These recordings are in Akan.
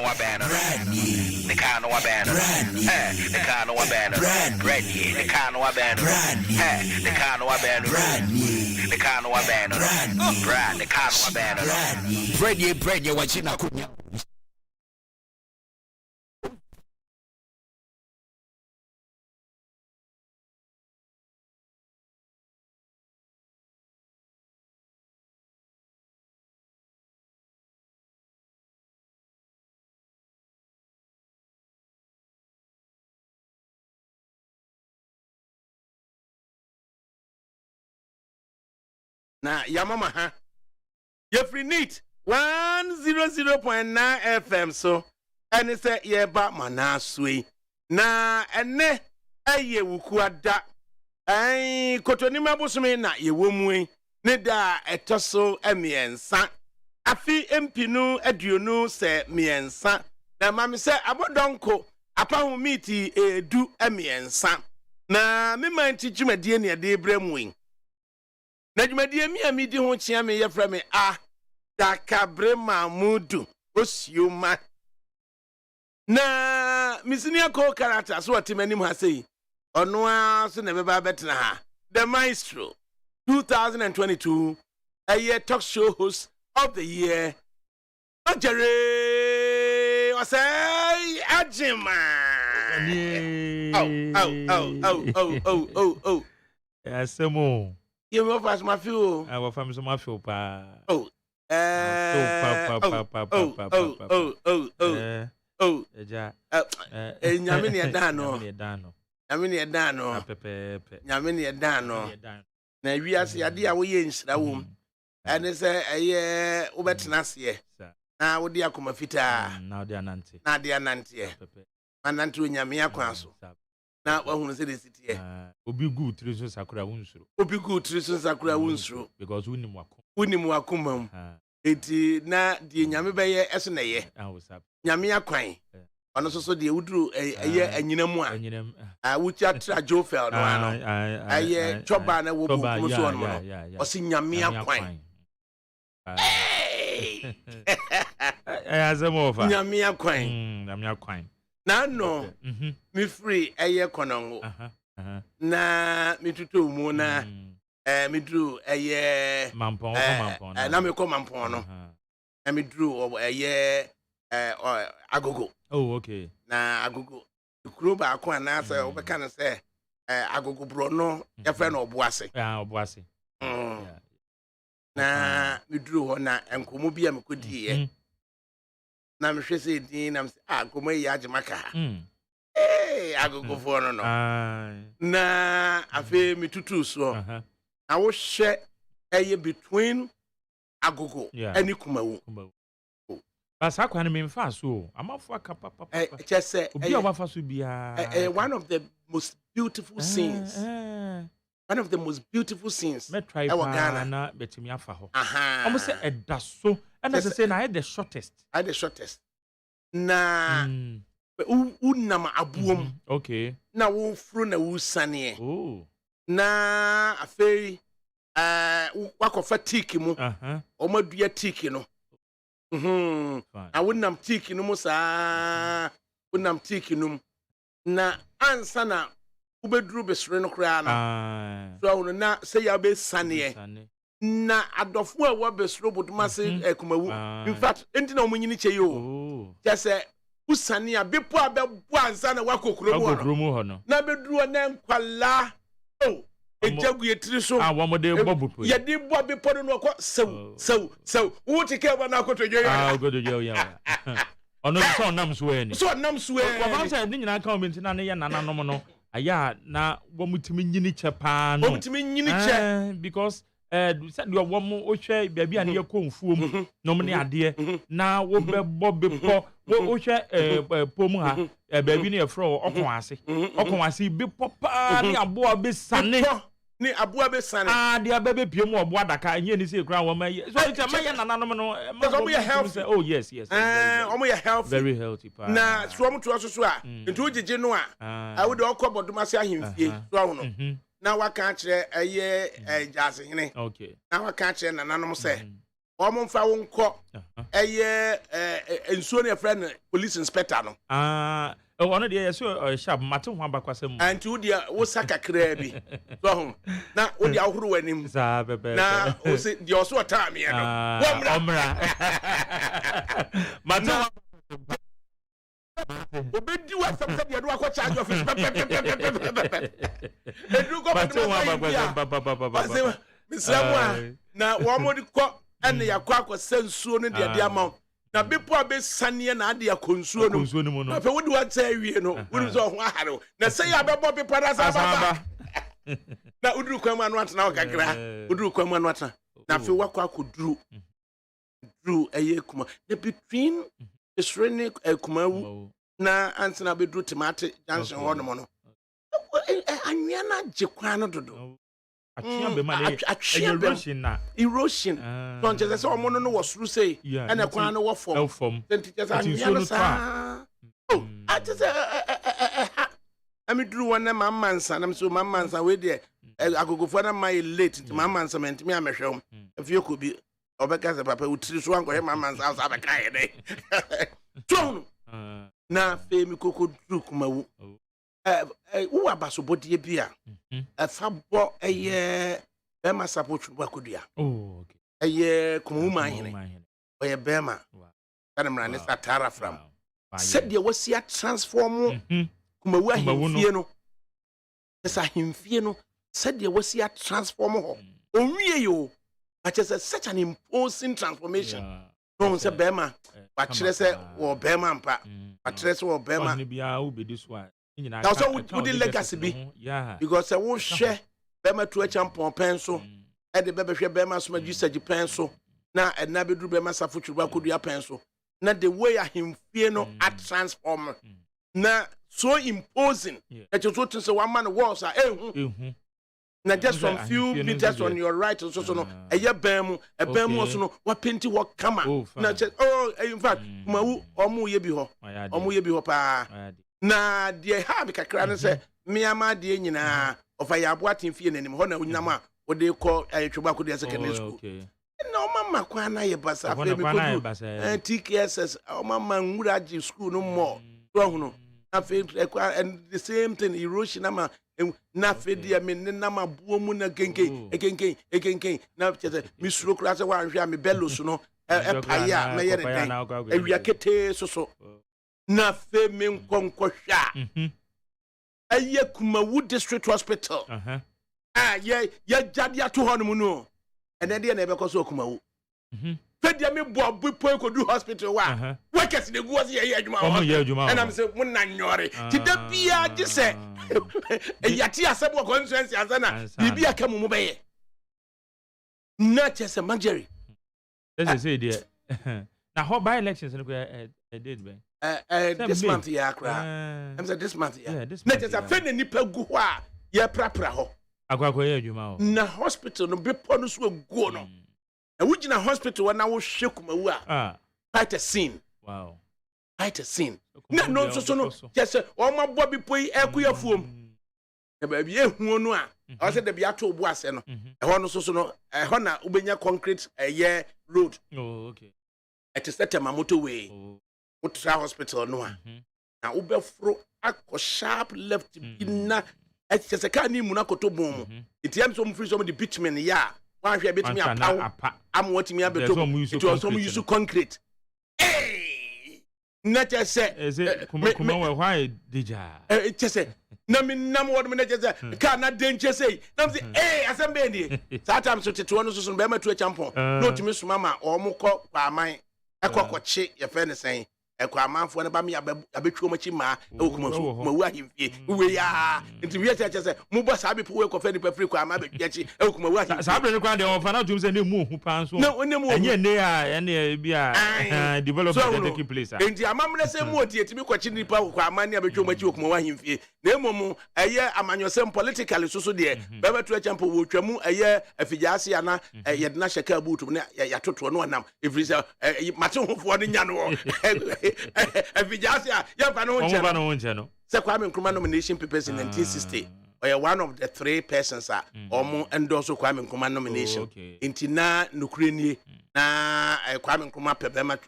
Brand new. The kind of banner. The kind of banner. Brand new. The kind of banner. The kind of banner. Brand new. The kind of banner. Brand. The kind of banner. Brand new. What you know? Na yamama ha Jeffrey Neat 100.9 FM so ene se ye ba manasui na ene eye wukuada kotoni mabosome na ye womu ne da etoso emiensa afi empinu aduonu se miensa na mami se abodonko apahu miti edu emiensa na memanti dwumadie ne de bremwin na dwumadie mi amidi ho chia me yefra me ADAKABRI Mamudu osioma na misinia ko character so otimanim ha sei ono a so na beba betena ha the maestro 2022 a year talk show host of the year Ajere wasai ajima oh Asemo you go fast my feel our family so my feel pa eja nyame ne dan no nyame ne dan no pepepe nyame ne dan no na wiase ade a wo ye nsira wom ene se eye wo betena se na wo de akoma fita na de anante pepe anante nyame akwan so na wahunu se de sitie obi gu tiri so sakura wunsuro because unim wakomam eti na de nyame beye eso na ye nyame akwan ono so de wuduru eye anyinamu a wuti atra jofel no ano aye choba na wo bu so ono no o si nyame akwan azemofa nyame akwan na no mi free eye konongo na mi tutu mu na mi dru eye mampon na mi ko mampon no na mi dru eye agogo okay na agogo kuro ba ko na se obeka na se agogo bro no ya fe na oboase na mi dru ho na enkomo bia me kodi ye na me hwese din na me agomo yi agimaka agogo fo no na afi mi tutu so na wo hwe eye between agogo ani kumawu asa kwa na me mfa so amafo aka papa chese obi a wafa so bia one of the most beautiful scenes me try Ghana na betimi afa ho omo se edaso and say na the shortest na unam abuom okay na wo fru na wo sane na afei wakofa tiki mu omadua tiki no a wonam tiki no mu saa wonam tiki no na ansa na ubedru besre no kra na so wono na say ya be sane na adofo a wa besro boduma se kumawu in fact enti na omunyini che yo just usane a bepo abebu ansa na wakokuro mu ho no na bedru na nkwala ejagu yetiri so wamode bobupo ye di bo bepo no ko sew wo tike ba na akotojo ya akotojo ya ono so nam so ani wa ba say ni nyina kan obenti na ne ye nananom no aya na womutimi nyini che pa no because said you wom o hwe bia na ye konfuom no me ne ade na wo bebo bepo wo hwe pom ha bia na ye fro okon ase bepo pa ni aboa be sane ni aboa be sane de abebe piem obo adaka enye ni se kra wo maye so it maye nananom no omo ye healthy oh yes omo ye healthy very healthy pa na so mo to so a nti ojije no a wo de okobodoma se ahemfie so wo no na waka kire eye jase hene okay na waka kire nananom se omo fa wonko ensuo ne friend police inspector no ono de so sharp mate ho abakwasem anti wo dia wo saka kra bi so ho na wo dia ahoro wanim za bebe na wo se dia oso ta me no omra mate obedi wa samsa dia do akọ charge office edu go ba misramwa na wo mo di ko ene yakọ akọ nsuo no dia ama na bepo abesane na ade akonsuo no na fe wodi wa tsa awie no wodi so ho ahare na sei abebo bepo da sa baba na uduru kwam anu atena o kakra uduru kwam anu atena na fe wakọ akoduru eye kuma na between Israeli kumawu na ansina bedru timate junction hono mono anwia na jekwa no dodo atwia be ma erosion don't just say omo no was through say and kwa no wo form then just anwia no sa oh I just amidru one na mamansa na so mamansa we there agogofo na my late mamansa mentimi amehwem afie ko bi obeka se papa utiri so anko he mamansa house abeka ye dey John na femi koko dru kumawu wo abaso bodie bia afa bo eye be ma support wa kodua oh okay eye kumawu mahene oye be ma kana mra ne satara from said there was a transform kumawu ahimfie no esa ahimfie no said there was a transform ho onwie yo but it's such an imposing transformation no say be ma but chere say wo be ma mpa but chere say wo be ma ni bia wo be this one now so would the legacy be because wo hwe be ma to champion pen so e de be hwe be ma so ma gisaji pen so na e na be duru be ma safotu ba kodua pen so na the way him fear no at transform na so imposing that you so to say one man walls are na just some few meters on your right so no eye bam so no what painti what kama na just in fact mawu omu ye bi ho pa na de ha bi kakra ne se miama de nyina ofa ya abo atemfie nanim ho na onyam a wo de ko tweba ko de secondary school na o mama kwa na ye basa fe mi ko TKSS o mama nwuraji school no mo to hono na fe and the same thing Hiroshima na fe dia me na mabuo mu na kenken na chese mi suro kura se wa hwe me bellos no paya na ye den awia kete so na fe me nkonko hwa aye Kumawu district hospital ye jade ato ho no mu no ene de na ebekọ so Kumawu fe dia me bo abupo ko du hospital wa workers de guo se ye adwuma and am say mun na nyore ti da bia ji se yati asebo constituency azana bibi aka mu beye na chese majori say there na how by elections no did be this month ya kra am say this month ya na chese fe na nipa gu ho a ye prapra ho akwa ye adwuma ho na hospital no bepo no so gu no na wugina hospital na wo hwe Kumawu a quite a scene wow quite a scene na no so no just o ma bo bi poi ekuyafuom e ba bi ehu no a o se de bi ato obu ase no e ho no so no e ho na ubenya concrete ye road oh okay it is set a motorway Utra hospital no a na ubefro akọ sharp left na e se ka ni mu na koto bom itiam so mfiri so the bitumen ya wan hwe betimi apa am watimi abeto it was some use concrete na chese kuma we why deja chese na me nam word me na chese ka na denche sei na me say asembe ni satam so teto no so be ma tu champion no timi suma ma o mo kọ kwa aman ekọkọche ye fe ne sen ekwa amanfo ne ba me abetwo machi ma Kumawu ahimfie we ya nti we chese mo bo sa be po we ko fe ni pa free kwa ama betwachi Kumawu ahimfie sa bre ne kwa de on fa na tum se ne mu hu pan so enye ne a ene bia development take place nti amamne se mu oti etimi kwachi ni pa kwa amani abetwo machi Kumawu ahimfie na emom eye amanyosem politically so de be betu champo wo twamu eye afigyase ana ye de na sheka butu na ya toto no nam everisa mate hofo no nya no afigyase ya fa no nche no se Kwame Nkrumah nomination papers in 1960 or one of the 3 persons are endorse Kwame Nkrumah nomination. Inti na nukreni na Kwame Nkrumah pebema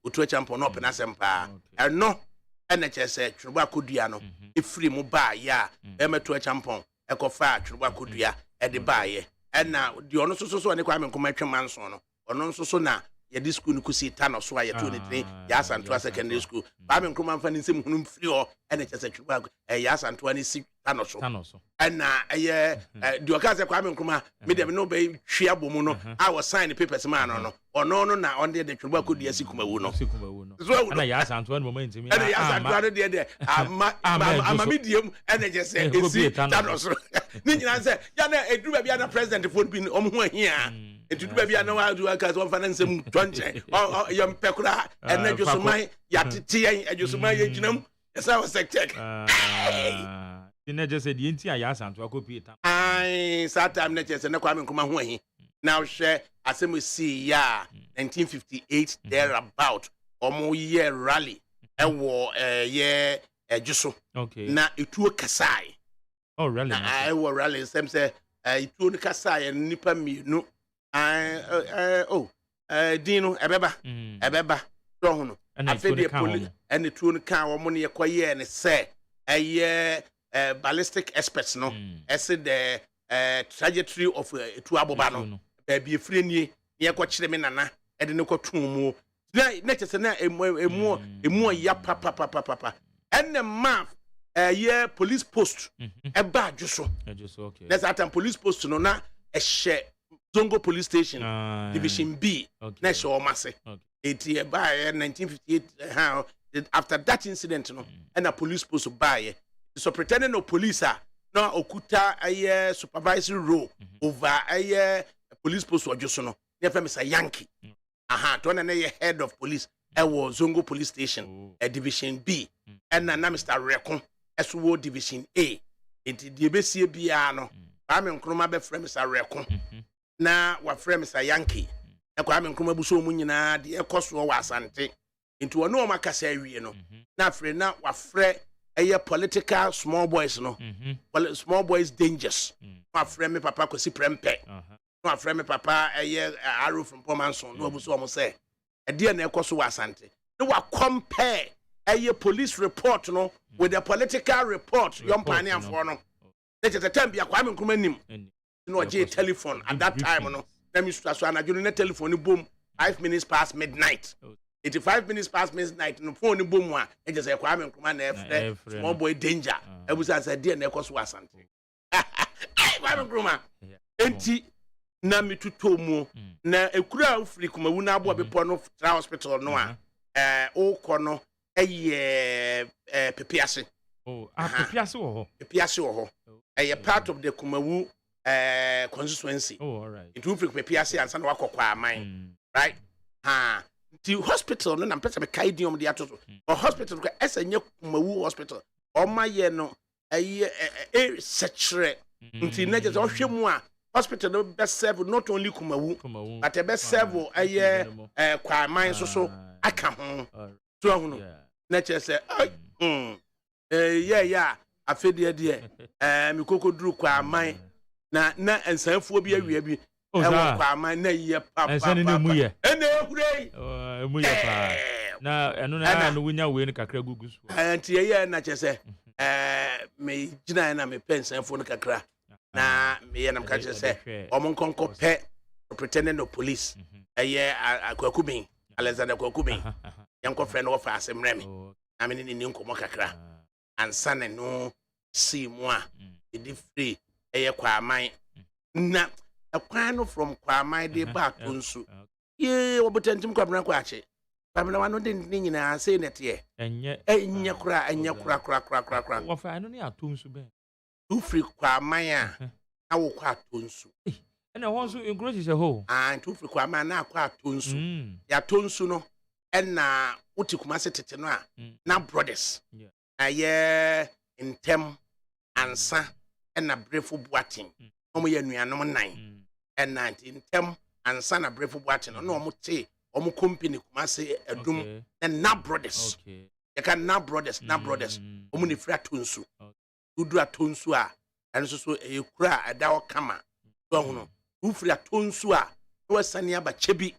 utuwe champion no pena sempa. No NHS Churuba Kodua no ifri mu ba ya emetuwe champion ekofa Churuba Kodua e de ba ye. Na di ono so ne Kwame Nkrumah twa manso no. Ono so na ya di school kusi tano so ya 23 ya Santua secondary school Kwame Nkrumah mfa nsem hunum free o NHS Churuba ya Santua ni si tano so na di okaze Kwame Nkrumah me dem no be hwea bomu no I was sign the papers man no ono no na on the Churuba Kodua sikumawu no na ya Santua no moment mi na ya Santua no de ama medium NHS esi tano so ni nyina se ya na eduru ba bia na president phone bin omho ahia etudu ba bia na wa do aka so mfa nsem tonche yam pekura enadwosomai ya tete yen adwosomai ye ginam esa was sectek na just said yenti ya Santua ko pita ai that time na just na Kwame Nkrumah ho ahi now share asem see ya 1958 there about omo year rally ewo ye adwoso na etuo kasai rally na ewo rally sem say etuo ni kasai nipa mienu dino ebeba so hono afede police and etuo ni kan wo ne yekoye ne say ballistic experts no ese the trajectory of etuo aboba no be efrenie ne yekokyere me nana e de ne kotumu na chese na emu ya papa enne ma police post eba adwoso okay that's at police post no na Zongo police station division B na show mase it by 1958 after that incident no and a police post buy so pretending no police no okuta supervisory role over police post adwoso no ne fam say Yankee to na head of police was Zongo police station division B and na Mr. Rekon SWO division A it the besie bia no Kwame Nkrumah be frame Mr. Rekon na wa frame Mr. Yankee na Kwame Nkrumah buso mu nyina de ekoso wa asante nti wono o makasa awie no na frɛ na wa frɛ political small boys no small boys dangers wa frɛ me papa Kwesi Prempeh wa frɛ me papa Arrow from Manso no buso mo say e na ekoso wa asante no wa compare police report no with the political report yom pane for no let the time be Kwame Nkrumah nim no je telephone at that time no let me so anadwo no telephone boom 5 minutes past midnight 85 minutes past midnight no phone boom a e just say Kwame Nkrumah na small boy danger ebusa say dey na ekoso asante Kwame Nkrumah enti na mituto mu na ekura ofri kumawu na abo bepo no tra hospital no a okọ no pepiase pepiase wo ho part of the Kumawu constituency all right it will pepiase ansa na wakọkọ aman right the hospital no na mpesa be kai diom de atoto or hospital ko esenye Kumawu hospital o maye no sechere nti na je so hwemu a hospital no be serve not only Kumawu but be serve kwa aman so aka ho so ahunu na che se afede de mi kokoduru kwa aman na ensanfuo bi awia bi ewo kwa aman na ye papa ensan ne mu ye ene ehurei mu ye pa na eno na no wunya we ne kakra gugu so anti ye na chese me gina na me pensanfuo ne kakra na me ye na me ka chese omon konko pe pretending no police akwakuben Alexander Kwakubin yanko friend of asemremi na me ni nkomo kakra ansane no si mu a edi free kwa aman na akwan no from kwa aman de back nso ye obotantim kwabena kwa ache kwabena wano de nyina say nete enye kura wo fa no ne atonsu be du free kwa aman a na wo kwa atonsu ena ho nso encourage se ho du free kwa aman na kwa atonsu ya tonsu no ena uti Kumase tete no a na brothers intem ansa ena brefo boatin omo ye nuanom nan ena intem ansa na brefo boatin no omo te omo company Kumase adum na brothers ye kan na brothers omo ne fra tonsu dudu atonsu a and so a cra a daw kama so no ufri atonsu a no sane aba chebi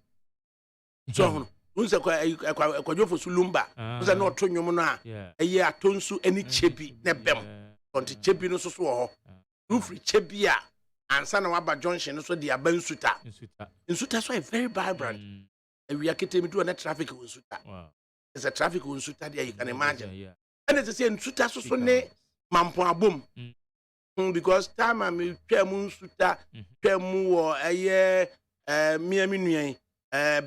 so no unse kwadwofo sulumba unse no to nwom no a eye atonsu ani chebi ne bem onti chebi no so ho ufri chebi a ansa na waba junction so de aba nsuta so very vibrant we are getting to a traffic unsuta it's a traffic unsuta there you can imagine and it's say nsuta so ne mampo abom because time am twam nsuta twam wo eye miami nuan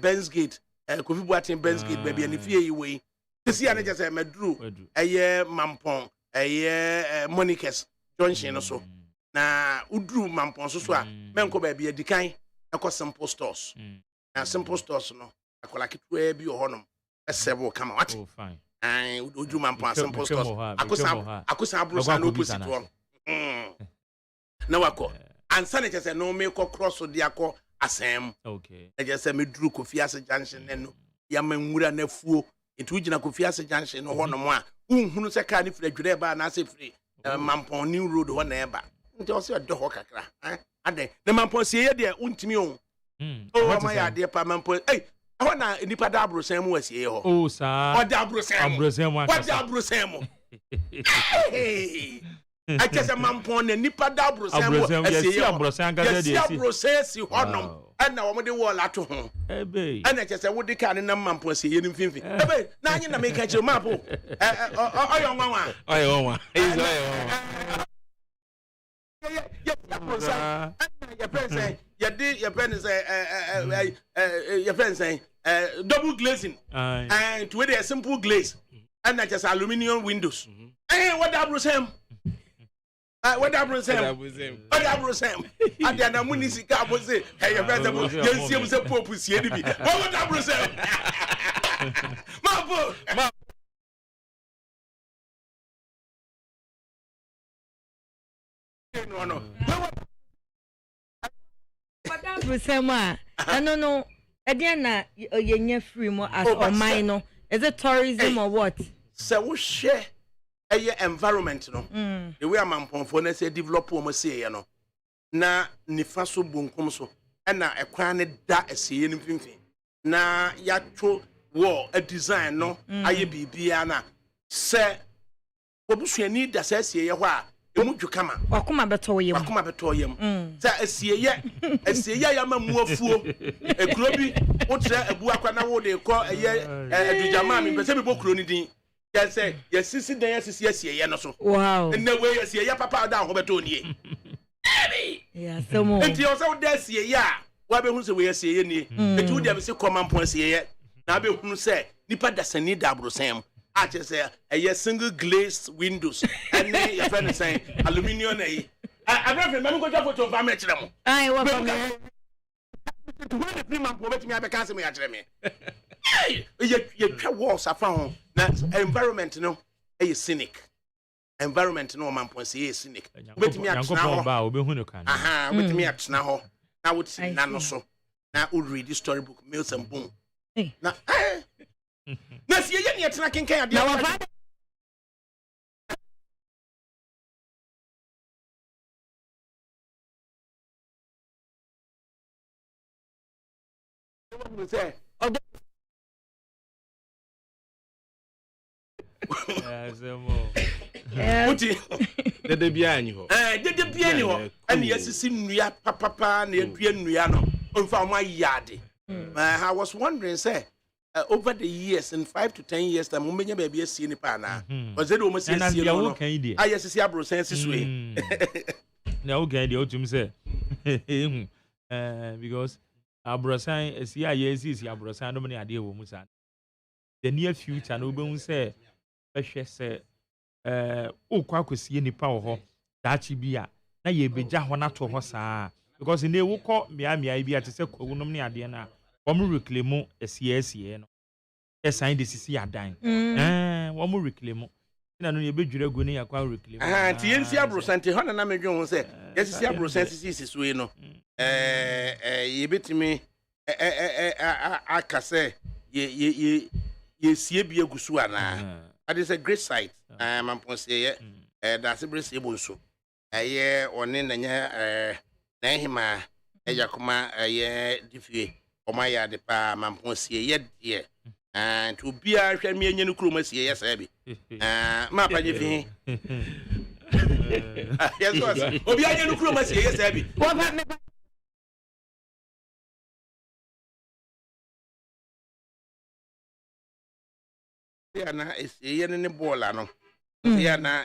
Benz Gate Kofi Boateng Benz Gate baby and fie yi we see an just medru eye mampon eye Monica's junction no so na udru mampon so a menko baby edikan ekọ simple stores na simple stores no akola kitwe bi ohonom esebo kama what oh fine and udru mampon simple stores akosa abrosa no opposite one na wako ansa na chese no me cross odi akọ asem okay e just say me dru Kofi Ase junction no ya manwura na fuo etu gina Kofi Ase junction no honom a unhunu se ka ni fira dwere ba na se firi mampon new road ho na eba nti o se do ho kakra ade na mampon se ye de untimi o o ma ya de pa mampon ho na nipa da abrosan mu asie ho oh sa o da abrosan mu what da abrosan mu I just a mampon na nipa da abrosan mu asie abrosan gaza de abrosan si honom na wo de wall ato ho ebe na just wo de ka na mampon se ye nimfimfi ebe na anyi na me ka che map oyo nwanwa your friend say double glazing and with a simple glaze and just aluminium windows what that bro Sam what that bro Sam and then amuni sika bo say hey your friend say say pope sie bi what that bro Sam ma no Brusema no again na yenye free mo as or mine no is it tourism or what so we share a environment no the way amampon for na say develop o mo say ye no na nifa so bonkum so na ekwan ne da asiye nim finfin na ya tro wo a design no aye bibia na se obusuani da sa asiye ye ho a emuju kama wakoma beto yem sa asiye ya mamu afuo ekuro bi wotra abu akwa na wo de ko eye adujama mi pese bi bokuro ni din ya say yesisi dan yesisi asiye no so wow na we asiye ya papa da ho beto nie yeah somo enti o say wo da asiye ya wa be hu se we asiye nie enti wo dia se common asiye na be hu se nipa da sani da abrosan I just say a single glazed windows and then your friend is saying aluminium. I remember go to photo of them. I want to the prima poverty me because me at me. You walls are found environment no a cynic. Environment no man point say cynic. With me at now. With me at now. I would say nano so. Now would read the storybook Mills and Boom. Now na sie ye ne tena kenkan ade Dede bia anyi ho and yesisi nnua papa na edua nnua no onfa ma yade I was wondering say over the years in 5 to 10 years time umenya baby see ni pa na because they almost see no yes see abro sense swe na o gan dey o tum say because abrosan see yes see abrosan no me ade wo mu sa the near future no be hu say behwe say o kwa akosie nipa wo ho daachi bia na ye beja ho na to ho saa because ne wo kọ mia bi ate say kwawunom ne ade na wọ́n reclaim SCSE no sign the CC adan wọ́n reclaim na no ye bedwure go ne yakwa reclaim ti yensi abrosante ho na medwe ho se yesi abrosante CC so yi no ye betimi akase ye sie bi agusu ana that is a great site man pon say that's a brace ebo so one na nya na hima yakoma difie omaya de pa mampon sie ye to bia hwa mi enye no kuroma sie ye sa bi ma pa je fi yes was obi enye no kuroma sie ye sa bi ya na ye ne bola no ya na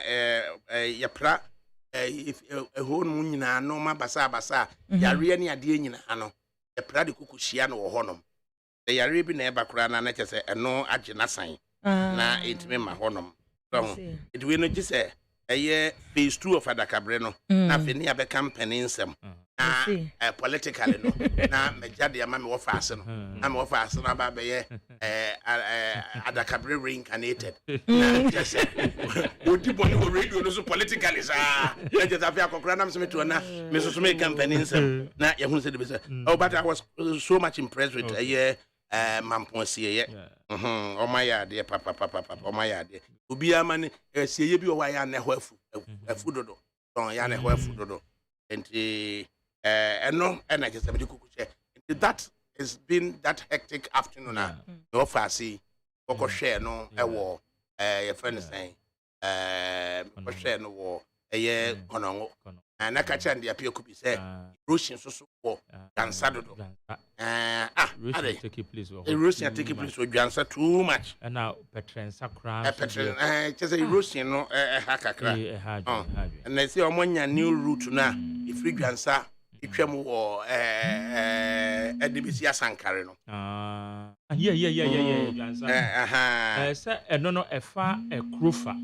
ya pra ho no nyina no ma basa yare ne ade nyina no ya pra de kukuhia no wo honom the yare bi na eba kura na na chese eno age na san na etime ma honom so it we no gise phase 2 of ADAKABRI no na fe ne abe campaign nsem politically no na mejade ama me wo faase no na me wo faase na ba be ADAKABRI reincarnated na just odi boni wo radio no so politically sa na just afia kokra na me to na me so me campaign nsem na ye hu se de be say oh but I was so much impressed with mamponsie ye o my yard papa o my yard obi amane sie ye bi o wa ya na ho afu dodo don ya na ho afu dodo enti eno na just be kukuche that has been that hectic afternoon na no fasi koko hwe no ewo your friend saying ko hwe no wo konongo na kacha ndi apia kubi say Russian so wo dansa dodo Russian take place Russian take place so dansa too much and now Petren Sakra just a Russian no hakakra and they say omonya new route na if you dansa itwam wo edibisi asankare no yeah dansa say eno no efa ekrofa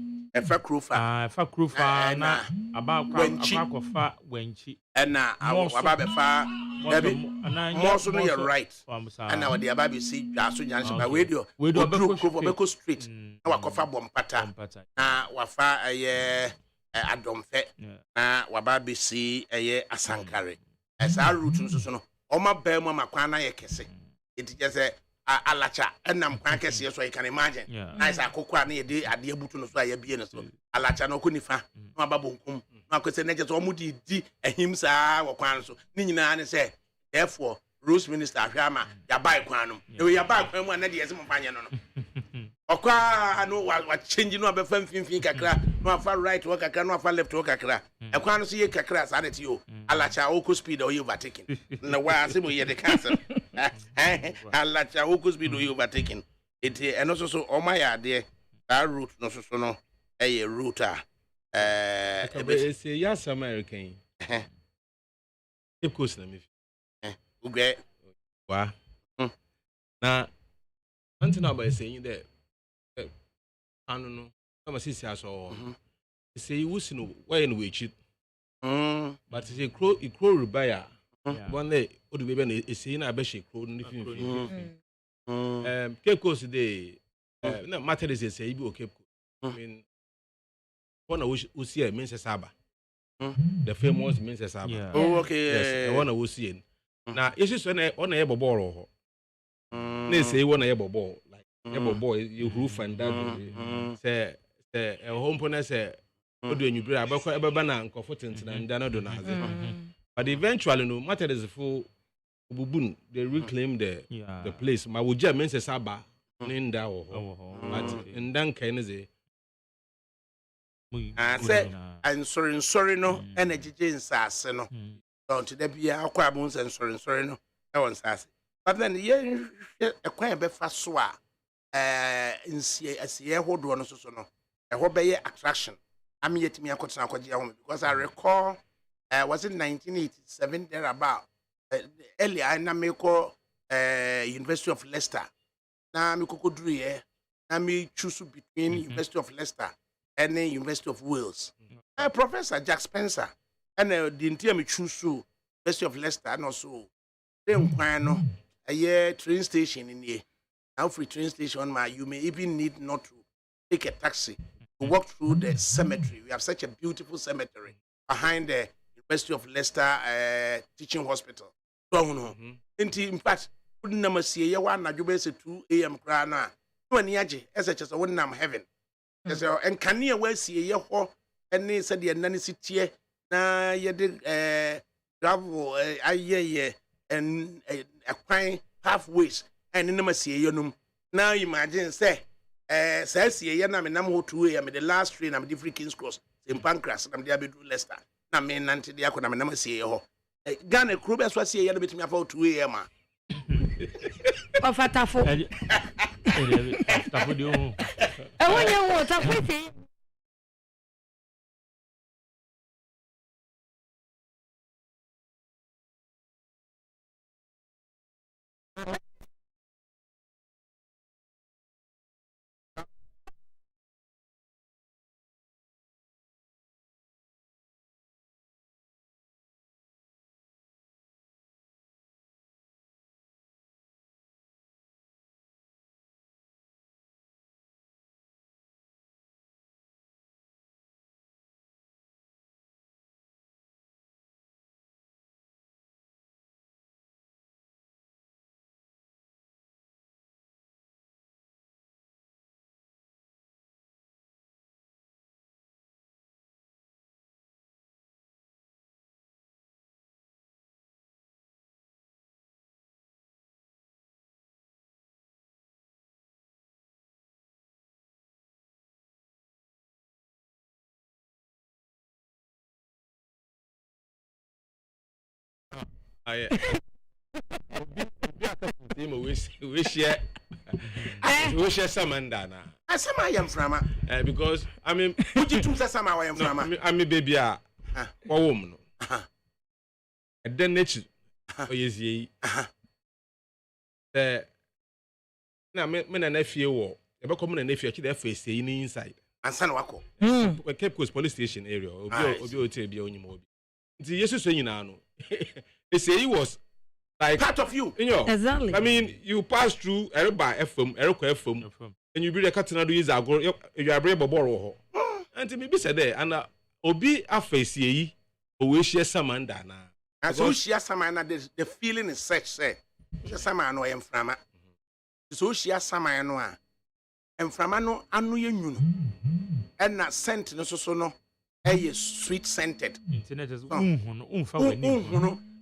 na abakofa wenchi na ababefa dabi moso no you're right and now the ababe see aso nyanse ba radio obeko street na wakofa bompata na wafa adomfe na wababe see asankare esa route nso no oma ba mu makwan na ye kese it just alacha enam kwan kese so you can imagine nice akokwa na ye de ade abutu no so ayabie no so alacha no ko nifa no ababonkum no akose na just omudi di ahimsa wo kwan so ni nyina ne say therefore Rose Minister Ahwama ya buy kwan no e ya buy kwan mu na de yesi mpanye no okwa no wa change no abefa mfimfin kakra no afa right wo kakra no afa left wo kakra e kwan no so ye kakra sa na ti o alacha oko speed o you overtaking na wa asemo ye de cancel alacha oko speed o you overtaking it and also so o my ade that route no so no a route say yes American Cape Coast na me ugwe wa na until now by saying that no I'm a sister so say you know why in which it but say crow rubaya one day odu be na say na be she crow no Cape Coast dey na matter is say be Cape Coast I mean one we see means Saba the famous means Saba oh okay yes the one we see na issue so na on na ball ho na say one na ball like boy you roof and that say home pona say odu enyubire abakọ ebeba na nkofo tentina nda na do na haze but eventually no matter is full obubun they reclaim the place ma woja mense Saba nda ho but ndan kan ze say and sorry no energy nsase no don't there be akwa abun sorry no e won nsase but then ye ekwan be fa so a nsie hodo no so no e ho be attraction am yet me akotena akwaje home because I recall was it 1987 there about earlier na me ko University of Leicester na me kokoduru ye na me choose between University of Leicester and the University of Wales Professor Jack Spencer and the entire me choose University of Leicester and also then kwan no train station in here now free train station you may even need not to take a taxi to walk through the cemetery. We have such a beautiful cemetery behind the University of Leicester teaching hospital. So, in fact, wouldn't never see a one at 2 a.m. crana. No any aje, as such as a one heaven. And can you well see a ho and they said the nanny city na yɛde gravel ayɛyɛ a kwan halfways ɛne nam asie yɛnom na imagine say saa asie yɛ na menam hɔ tuwe ya me the last train na me free Kings Cross St Pancras na me de abedu Leicester na me nante de akɔ na menam asie hɔ Ghana kuro bɛ so asie yɛ na betumi afa tuwe ya ma Ofatafo Tafo de o Ewonye wo tafo ti we share Samanda na. Asama I am from Because I mean, would you choose Asama I am from? I mean, baby, woman. And then nature, oh yes, ye. Now, men and nephew war. Ever come and nephew actually face inside. And San Wako. Cape Coast Police Station area. Obi be on your mobile. Jesus saying now. They say he was like part of you. Exactly. I mean, you pass through Ereba FM, and you be the captain of the Zago, you are brave borrow. And to me, be said there, and Obi a face ye, who share some and Dana. And so she has some, the feeling is such, say, some I know I am from. So she has some I know. And from ano you and not scent no so no. Sweet scented. Internet is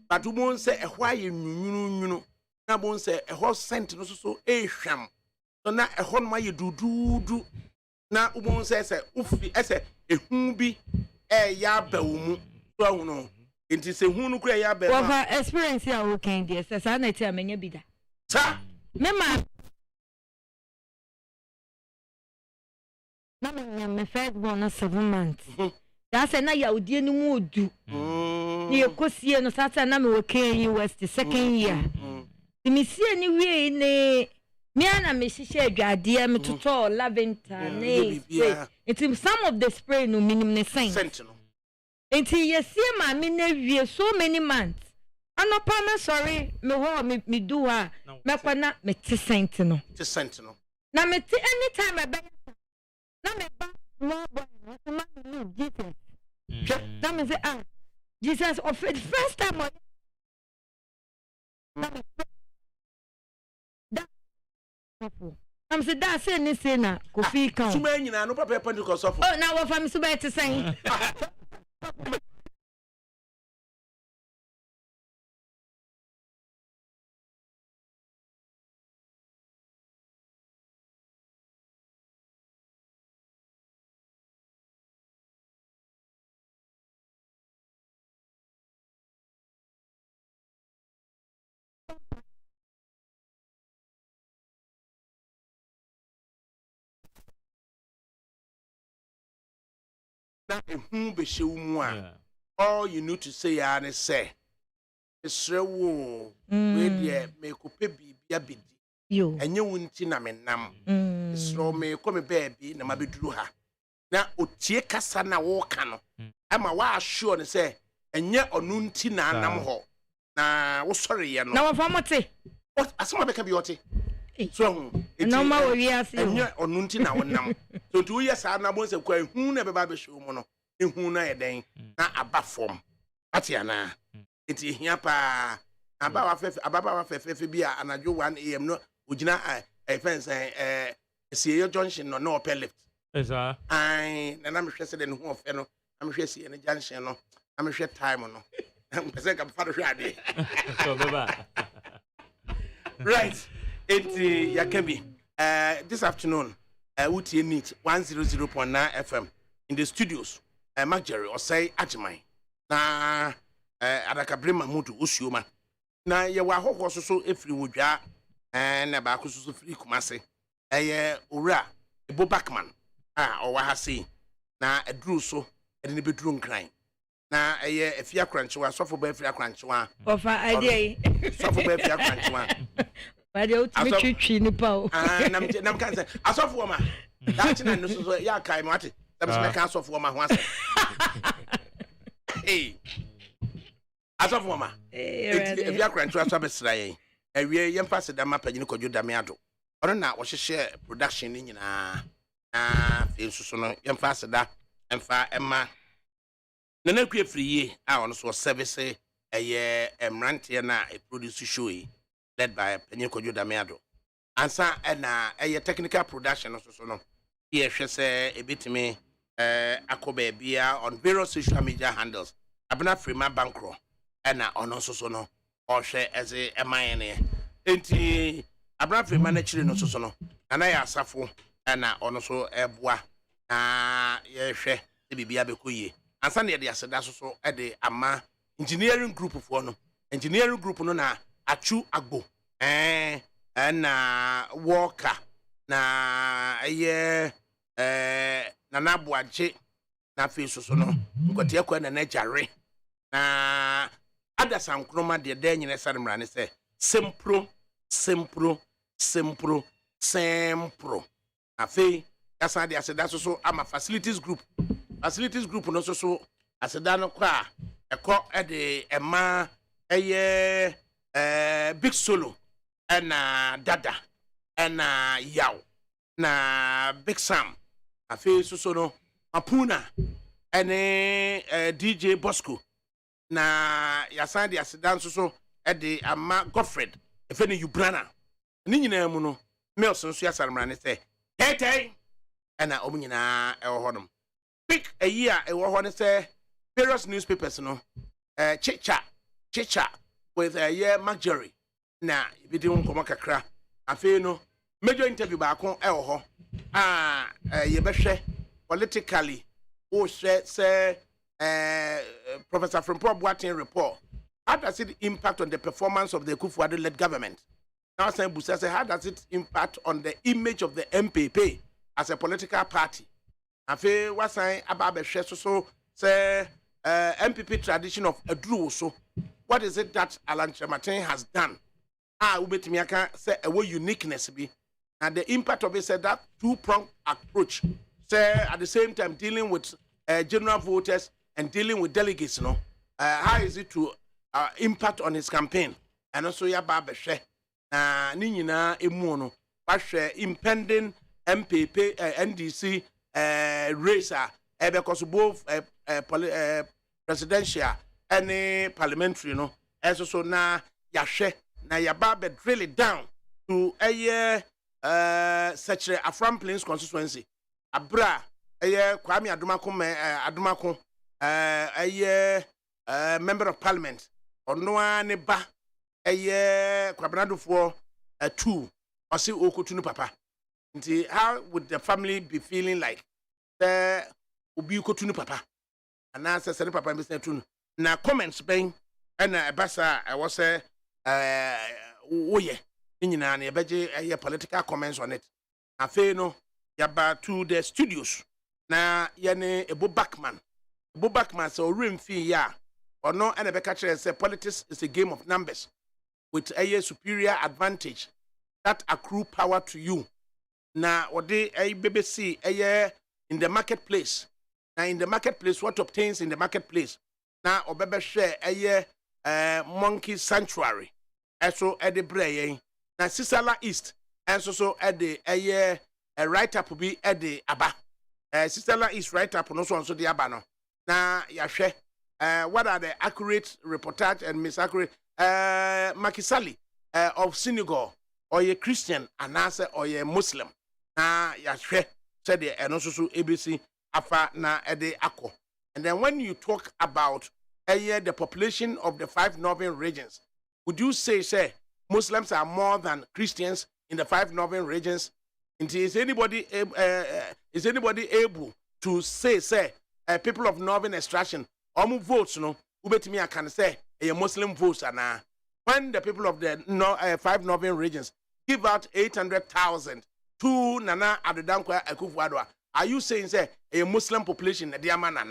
but you won't say a why you know. I won't say a horse scent no so a sham. So now a horn why you do. Now you won't say ufi as a humbi a yabe so no. It is a hunu cray yabe. What experience ya okay dear says I need to menya bida. Sir, Mema na me first born 7 months. That's na ya odi enu mu odu. Ni ekosie no sasa na me working West the second year. Ti me sie ni wie ne me ana me hihye adwade me toto lavender ne spray. It some of the spray no minimum ne sentinel. Until yesie ma me na wie so many months. Anopa me sorry me ho me do ha me kwa na me ti sentinel. Ti sentinel. Na me ti anytime I be na me ba small boy so man believe Jesus. That means Jesus of the first time I'm saying that say ni say na Kofi kan. So many na no papa Pentecost of. Oh na what family so be to say. Na ehun be hyewu a all you need to say and say esrewo we de me kope bibia bedi Yo enye wunti na me nam esro me ko me baabi na mabeduru ha na otie kasa na wo ka no ama wa assure ne say enye onunti na nam ho na wo sori ye no na wo famote asema be ka bi ote so no ma wo wi ase enye onunti na wo nam so tu ye sa na bon se kwa ehun na be ba be hyewu mo no ehun na ye den na aba form ati ana enti hia pa ababa wa fefe bi a anajo 1 am no ogina fence sie junction no no lift esa ai na me hwese de ne ho ofe no na me hwese ne junction no I'm share time no I'm say am fa hwade So baba. Right. It Yakebi. This afternoon, Uti Neat 100.9 FM in the studios. Mark Jerry or say Ajimai. Na ADAKABRI Mahmudu Usioma. Na ye wa ho so efri wodwa na ba ko so free Kumase. Ura Ebo Backman. O wa ha sei. Na eduru so e de beduru nkran. Na efia kranchewa sofo ba efia kranchewa. Ofa idea. Sofo ba efia kranchewa. But you twitwi ni pa o. Nam kan say asofo ma. That na no so ya kai mo ate. Dem se kan asofo ma ho ase. Hey. Asofo ma. If ya kran to aso besra yen. Awie yem fa se da ma pagini kodwo da me ado. Ono na wo hye production ni nyina. Fe so no yem fa se da emfa emma. Nana kwe friye a ono so service emrante na e produce show yi. Led by Penny Kojo Damiado. Ansa na technical production so no. Here she say a bit me akobe bia on various social media handles. Abna Frima Bankro na ono so no. Or she as a mine. Enti Abna Frima na chiri no so no. Ana ya asafo na ono so eboa. Na ye hwe e bibia bekoye. Ansa na ye de aseda so e de ama engineering group for no. Engineering group no na Achu Agbo na Walker na na Nabuaje na face so no nkote akwa na jare na adasan kroma de da nyine saremra ne se sempro afi kasa de aseda so ama facilities group no so aseda no kwa ekọ de ema Big Solo na Dada na Yaw na Big Sam afi so no Apuna ene DJ Bosco na yasan de asedan so de ama Godfred efe ne Ubrana ni nyina mu no Melson so yasalmra ne se hey na omu nyina e wo honom pick a year e wo ho ne se various newspapers no chicha with Mark Jerry na bidi nkomo kakra afi no major interview ba kon e wo ho ye behwe politically o say Professor FRIMPONG report, how does it impact on the performance of the Kufuor-led government? Now saying Busa say, how does it impact on the image of the MPP as a political party? Afi was saying about so say MPP tradition of Edru so. What is it that Alan Chematin has done? Ubetimiaka say a uniqueness be, and the impact of it said that two-pronged approach. Say at the same time dealing with general voters and dealing with delegates, how is it to impact on his campaign? And also ya babeshe ninyina emuono bahwe impending MPP NDC racer because both presidential and parliamentary so na yahwe na yababe drill it down to such a Afram Plains constituency abra Kwame Adumakun member of parliament ono ane ba Kwabnado for 2 osi okotunu papa nti how would the family be feeling like obi okotunu papa ana sese papa be tunu na comments ben na ebasa I say woye nyina na ebeje political comments on it afi no yaba to the studios na yene Ebo Backman so remfi ya ono and ebeka kire say politics is a game of numbers with a superior advantage that accrue power to you na ode BBC in the marketplace na in the marketplace what obtains in the marketplace na obebe share monkey sanctuary eso ede breye na Sisala East enso so ede write up bi ede aba Sisala East write up no so de aba no na yahwe what are the accurate reportage and misaccurate Makisali of Senegal or a Christian and answer or a Muslim na yahwe said the eno so ABC afa na ede akọ. And then when you talk about the population of the 5 northern regions, would you say Muslims are more than Christians in the 5 northern regions? And is anybody able to say people of northern extraction, votes, no, ubetimi I can say a Muslim votes and when the people of the 5 northern regions give out 800,000 to Nana Adedankwa Akufo-Addo, are you saying say a Muslim population na diama na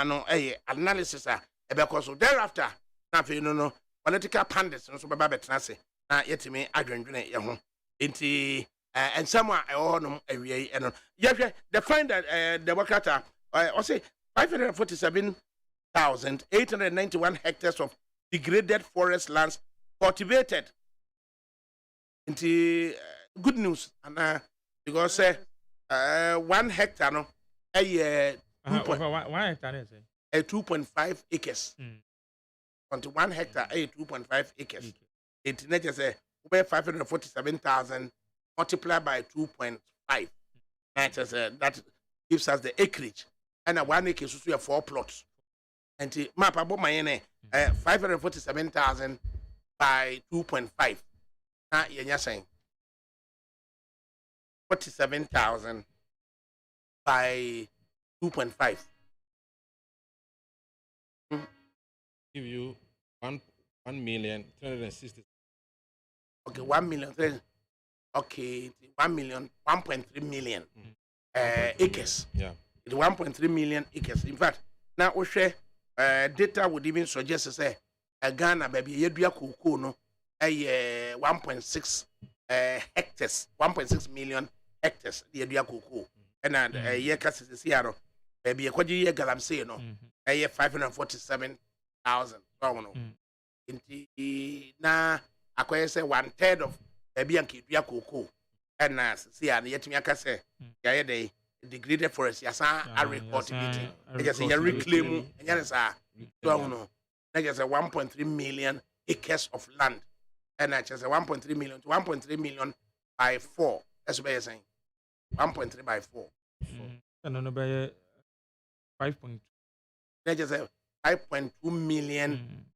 no analysis because so thereafter na fe no political pundits no so baba betena se na yetimi adwendwene ye ho enti and someone no awie no they find that the workata I say 547,891 hectares of degraded forest lands cultivated. Enti good news and because 1 hectare no 1 hectare is 2.5 acres. 1 hectare 2.5 acres. It net is 547,000 multiplied by 2.5. That gives us the acreage. And 1 acre is 4 plots. And map about my 547,000 by 2.5. Now you're saying 47,000 by 2.5. Give you 1,360,000. Okay, 1 million. Okay, 1.3 million acres. Yeah. It's 1.3 million acres. In fact, now we share data would even suggest say Ghana baby yedua cocoa no 1.6 hectares, 1.6 million hectares yedua cocoa. And year cases here baby kwaji ye galamsey no 547,000. Na akwai say 1/3 of baby and yedua cocoa. And see and yetimi aka say ya dey degraded forest yasa are cultivating. Just say you reclaim and yasa so no. Just 1.3 million acres of land. And I just say 1.3 million to 1.3 million by 4. That's what you're saying. 1.3 by 4. And no by 5.2. Let's just say 5.2 million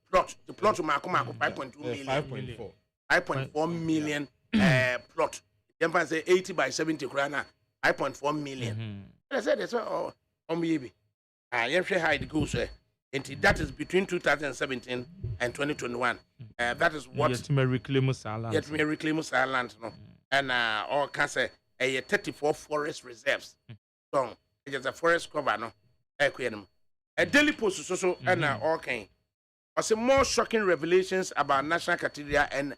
plot. The plot to Marco 5.2 million. 5.4. 5.4 million plot. Then say 80 by 70 krana. 5.4 million. I said that's all on baby. You have how it goes. And that is between 2017 and 2021. That is what yet me reclaim land. Yet me reclaim land, no. And all can say 34 forest reserves. So it is a forest cover, no. A daily post so and all kind. I say more shocking revelations about National Cathedral and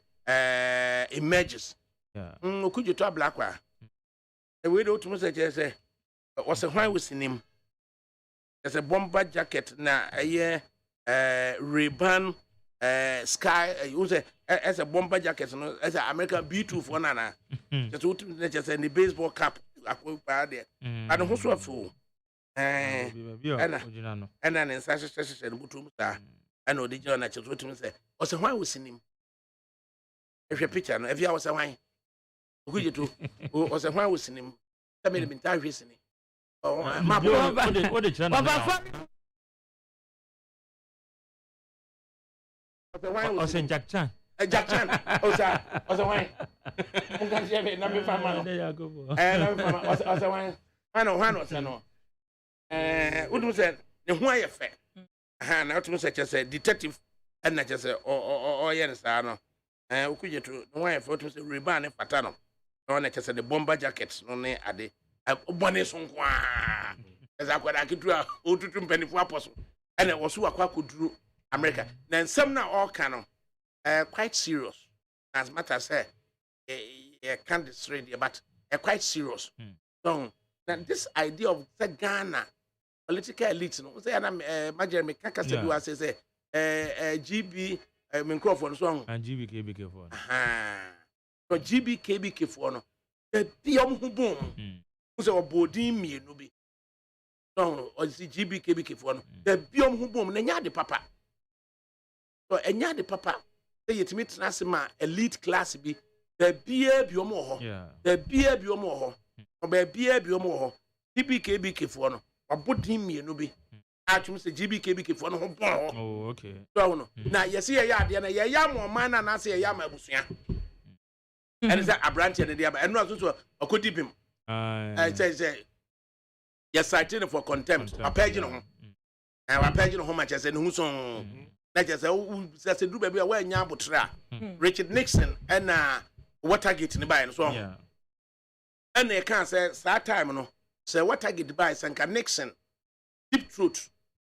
emerges. Yeah. Could you talk black one? The way to say was a why was in him. There's a bomber jacket na Ray-Ban sky as a bomber jacket no as an American B2 for nana just in the baseball cap there and who fool and then in such a good I know the journal just what to say was a why was in him if your picture no if you was a wine who you do was a why was in him that made him entire reason. Oh, my boy, what the channel? Jack Chan. Jack Chan. Osa wine. Unga shebe na me fama. There you go. Osa wine. Ano. Udum say ne ho aye fe. Na udum say just detective and na just oh yen sa no. Ukuje to no aye fe udum say Ray-Ban ne fata no. No na just the bomber jackets no ne ade. Bonne son kwa as akwada kidru otutu mpanifo aposo and it was who akwa kudru America then some na all canon quite serious as matter as say can't destroy but quite serious so now this idea of the Ghana political elite no say na major me kaka say do say GB microphone song and GBKBK for so GBKBK for no the biom hu bom so body me no be no or see GBKBK for no the biom hu bom na nya de papa so enya de papa say yetimi transema elite class bi the bia biom ho the bia biom ho o ba bia biom ho GBKBK for no body me no be atwum se gbkbk fo no ho bon oh okay so no na yesi ye ya ade na ye ya mo man na se ye ya ma abusua and say abrante ne dia ba eno aso akodi bim say yes citing for contempt apage no ho and apage no ho ma che say ne hu so na che say say du ba bi a wa nya abotra Richard Nixon and Watergate ne ba no so and they can say that time no say Watergate by Sanka Nixon deep truth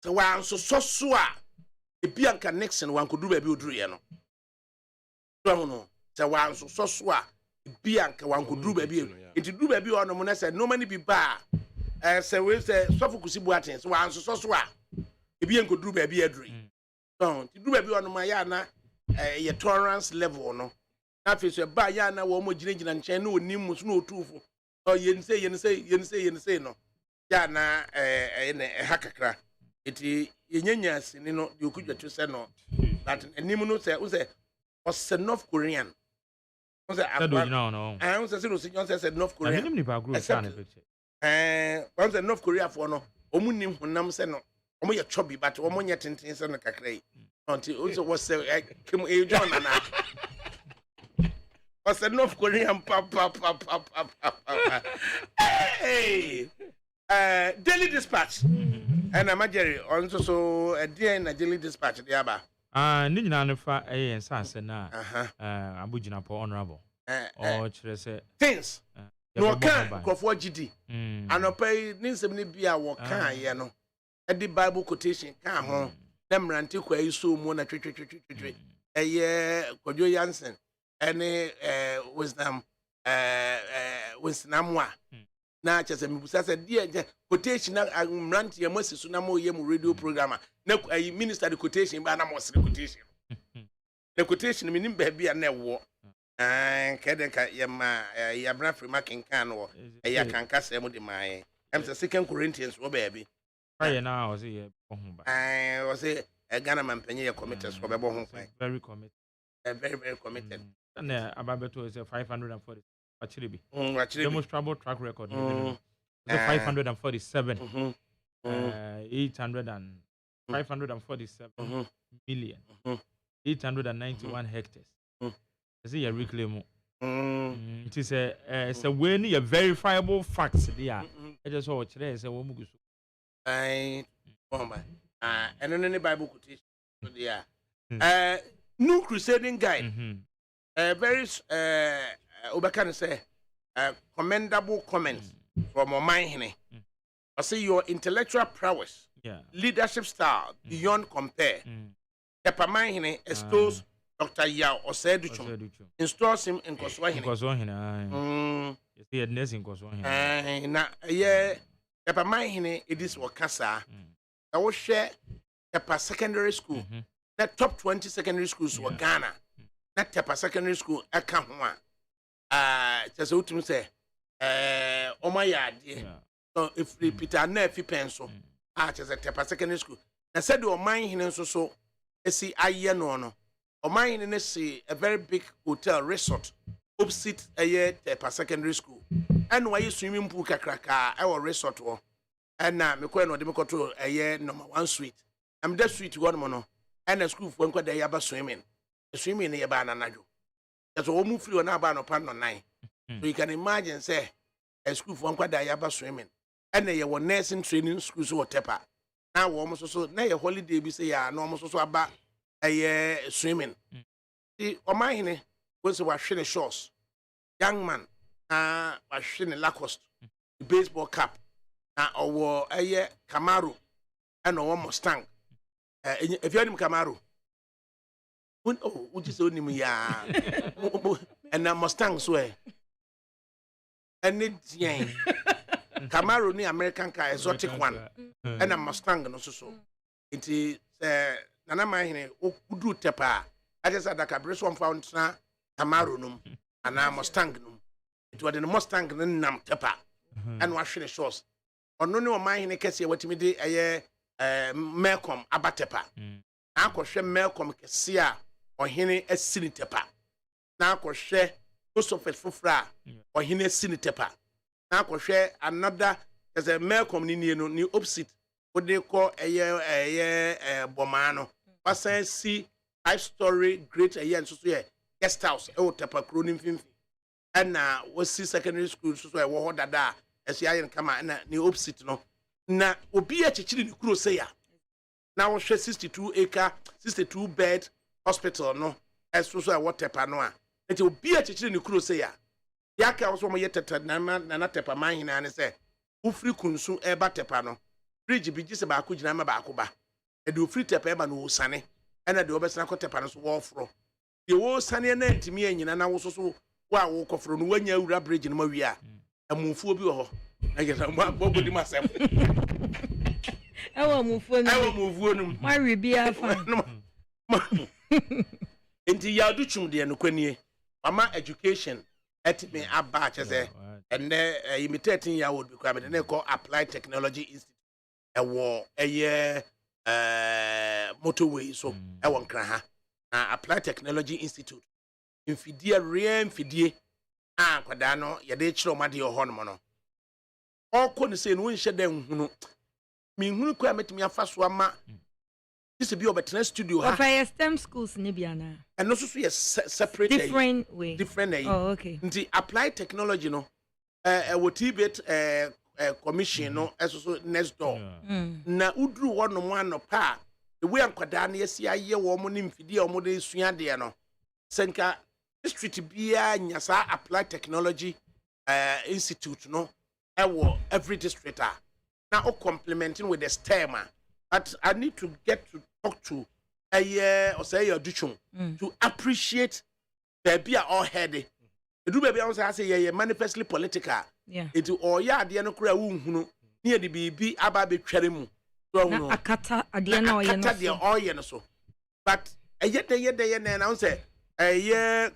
so wan so a e bianca Nixon wan kodu ba bi oduru ye no so no say wan so a e bianca wan kodu ba bi enti duru ba bi ono mo na say no many be ba say we say sofu kusibu aten so wan so a e bianca kodu ba bi aduru so enti duru ba bi ono ma ya na ye tolerance level no na fe so ba ya na wo mo ginagina nchen na onim mu so na otufo oh yen say no ya na ne hakakra eti yenyanya sini no de okudwato se no that enim no say o North Korean o say no o say North Korean enim ni ba group fan picture o say North Korea for no omu nim honam se no omu ye chobi but omu nye tenten se no kakra yi until o say was say kim e John na was a North Korean hey Daily Dispatch and I'm Jerry also so a dear in a Daily Dispatch the aba ni nyina ne fa ensa na abugina po honorable or chere say things no kan crofo gidi anopai ni nsem ni bia wo kan ye no e di Bible quotation kan ho dem ranti kwa iso mu na twetwetwetwe Kojo Jansen any wisdom wisdom wa na chese mibusa se die quotation na mranti ya masisu na mo ye mu radio programmer na minister the quotation ba na mo se quotation the quotation mi nim ba bia na wo kede ka ya ma ya bra free kan no ya kanka se mu de mai am se 2 Corinthians wo ba bi aye na o se ye bo hu ba o se Ghana man penye ye committed so be bo hu very committed very committed. And Ababeto is a 540. Actually, demonstrable track record. 547, 547 million, 891 hectares. Is it a reclaim? It is a when a verifiable facts. Yeah, I just saw it today. It's a woman. And then any Bible quotation. Yeah. New Crusading Guide. Very Obakan say commendable comments from Omaihine. I say your intellectual prowess, leadership style beyond compare. Epamaihine extols Dr. Yao Oseduchum, installs him in Koswahine. You see a nest in Koswahine. Na Epamaihine it is Wakasa. I will share Epa Secondary School. The top 20 secondary schools were Ghana. Not Tepa Secondary School, I can't want. Just what to say. Oh my yard. So if we put a nerfy pencil, just a Tepa Secondary School. I said, oh, mine in so, see, I no. Oh, mine in a very big hotel resort, opposite a year Tepa Secondary School. And why you swimming pool cracker, our resort war. And now, me quite no democrat a year number 1 suite. I'm that suite one mono. And a school for one day about swimming. Swimming near Bananajo. That's all move through an abano pan on 9. So you can imagine, say, a school for one day about swimming. And they were nursing training schools or tepper. Now almost so now a holiday be say, almost also about a year swimming. See, or mine was washing shorts. Young man, washing Lacoste, the baseball cap, or a year Camaro, and a Mustang. If you had him Camaro, would you say him ya? And a Mustang swear. And it's yang Camaro ni American car, exotic one, and a Mustang and also so. It is Nana Mahine, Udu Tepa. I just had ADAKABRI one found Camaro num, and a Mustang num. It was a Mustang and Nam Tepa, and washing the shorts. Or no mind in a case what me did a year. Malcolm Abatepa. Now, share Malcolm Cassia or Henny a Sinitepa. Now, share Joseph Fufra or Henny Sinitepa. Now, share another as a Malcolm Ninian new opposite what they call a bomano. Pasan see 5-story great a year so guest house e wo tepa kro ni mfimfi na wasi secondary school so e wo dada esi ayen kama na ni opposite no na obi a chichiri ni kuro say ya na wo hwe 62 bed hospital no eso so e wo tepa no a enti obi a chichiri ni kuro say ya yaka wo so mo yeteta na tepa man hina ne say ufri kunsu e ba tepa no fridge bi gise ba ko gina ma ba ko ba e de ufri tepa e ba no sane ena de obesana ko tepa no so wo fro de wo sane na ntimi anyina na wo so wa wo kofro no wanya awura bridge no ma wi a amufuo bi wo ho na gesa bobo di masem ewo mufuo no ma wi bi afa enti ya du chum de no kwani mama education at me aba chese and imitating ya would be kwame de call applied technology institute ewo eye motorway so ewo nkra ha applied technology institute infidie real infidie kwada no ye de kire o made ho no no okọ ne se no nhye dan hunu mi hunu kwa metimi afa so ama this be obetena studio ha for STEM schools ne bia na and no so ye separate different way oh okay nti applied technology no what Tibet commission no so next door na udru wono mo anopa the way ankwada na yesi aye wo mo ne mfidie o mo de sua de no senka district bia nyasa applied technology institute no every district now complementing with the STEM but I need to get to talk to or say your duchum to appreciate the bia all heady do baby I say manifestly political it or ya de no kura wu near the bibi aba be twere mu so akata ade na oye no so but yet na I say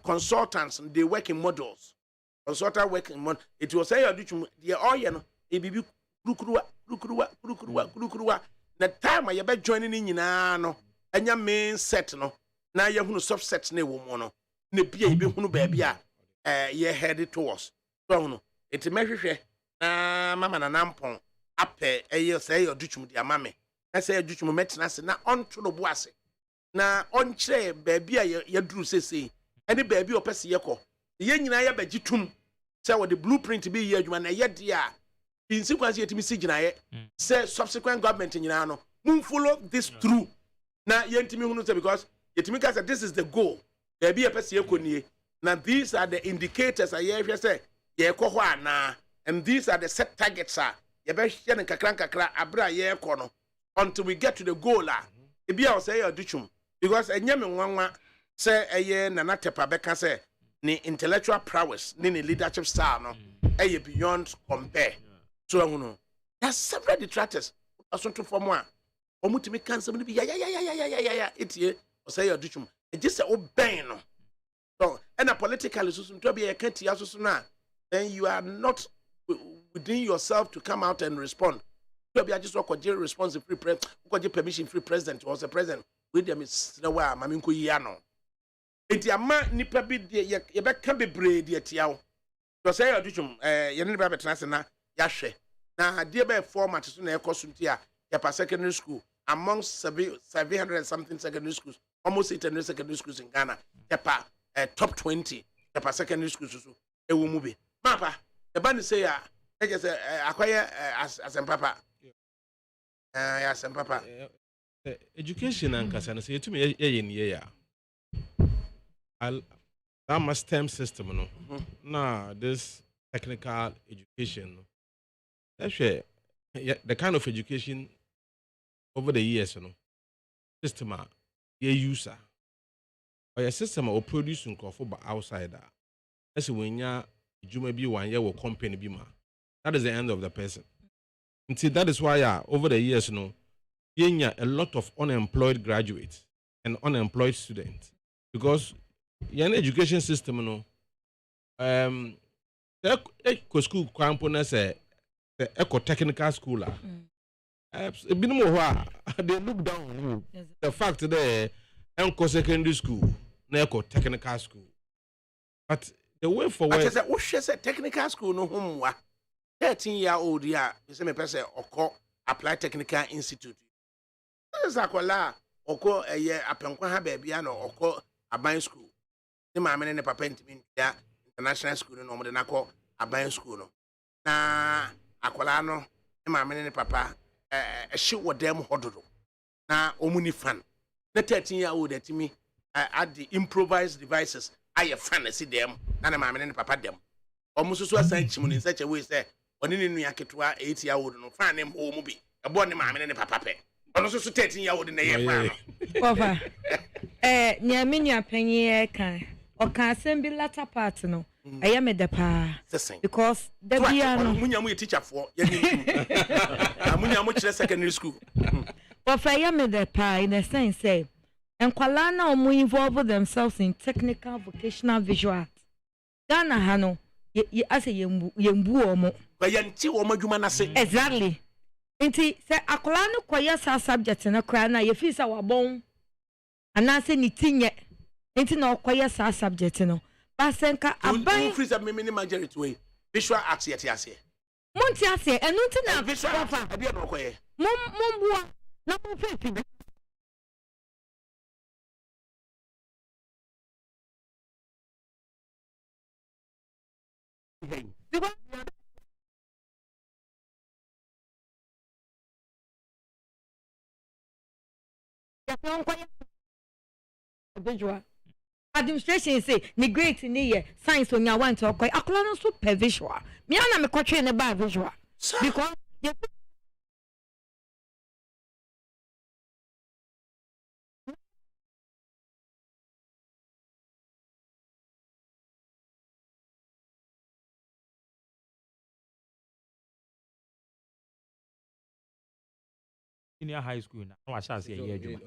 consultants they work in models consultant working model it was say you do the oye no e bibi kurukuruwa na time you be joining ni nyina no anya main set no na ye hunu subset na wo mo no na bia e be hunu ba bia ye headed towards so no it mehwehwe na mama na nampon ape eye say you do di amame na say you do metena se na onto no boase na onkyere ba bia ye duru sese ene ba bia opese ye ko ye nyina ye ba gitum say what the blueprint be ye adwuma na ye dia in sequence yetimi sigina ye say subsequent government nyina no mun follow this through na yentimi hunu say because yetimi ka say this is the goal there be a person ekonie na these are the indicators aye say ye ko ana and these are the set targets ye be hye ne kakra abra ye ko no until we get to the goal e bia o say your duchum because enyame nwanwa say eye nana tepa beka say ni intellectual prowess ni leadership style no eye beyond compare so no there's several detractors asonto for mo omutimi cancer no bi ya etie o say your duchum e just say oben no so and a political so to be a can't so na then you are not within yourself to come out and respond to be just what response free president ko permission free president was a president with them is the way mami nko yi ano enti ama nipa bi ye be ka bebre de atia wo to say your duchum ye ne ba betena se na ya hwe na de be format so na ekosunti a ya pa secondary school among 700 and something secondary schools almost 800 secondary schools in Ghana ya pa top 20 ya pa secondary schools so e wo mu be mapa e ba ni say ya e je say akwaye asempapa ya asempapa education and kasa na say yetumi ye ni ya that STEM system no na this technical education no that's the kind of education over the years no system ye user or your system or produce nkofo ba outsider as when ya juma bi wan ye wo company bi ma that is the end of the person until that is why over the years no yenya a lot of unemployed graduates and unemployed students because your education system no eco school kwampo na say the eco technical school ebinum ho they look down on you the fact that enco secondary school na eco technical school but the way forward I say wo hwe say technical school no homwa 13-year-old ya say me pese okọ Applied Technical Institute. This akola oko apenkwa ha ba bia no oko aban school. Ne maame ne papa ntimi ntia international school no mo de nakọ aban school no. Na akola no ne maame ne papa ehye wodam hododo. Na omuni fan. Na 13 year old atimi at the improvised devices aye fan see them. Na ne maame ne papa dem. Omo so asan chim no in such a way say oni ne nua ketewa 8 year old no fan ne ho mu bi. Ebo ne maame ne papa pe. Ono so 13 year old na ye fan no. Over. Nya me nua panyi kan. O kan asem bi latter part no. Eye me de pa. Because the bia no. Munya mu teacher for ye ni. Munya mu kire secondary school. Over eye me de pa in the sense say enkwala na omo involve themselves in technical vocational visual art. Ghana ha no ase yembu omo. Ba yanti omo adwuma na se. Exactly. Inti se akola no koye sa subject na kra na ye fi sa wabon anase ni tinye inti na koye sa subject no basenka aban free sa me majority way visual arts yet ase monti ase enu nti na visual art ade na koye bua na mo fefi visual administration say ni great ni ye science onya want to okoy akola no so per visual me na me kwatwe ne ba visual because senior high school na wa sha say ye adwuma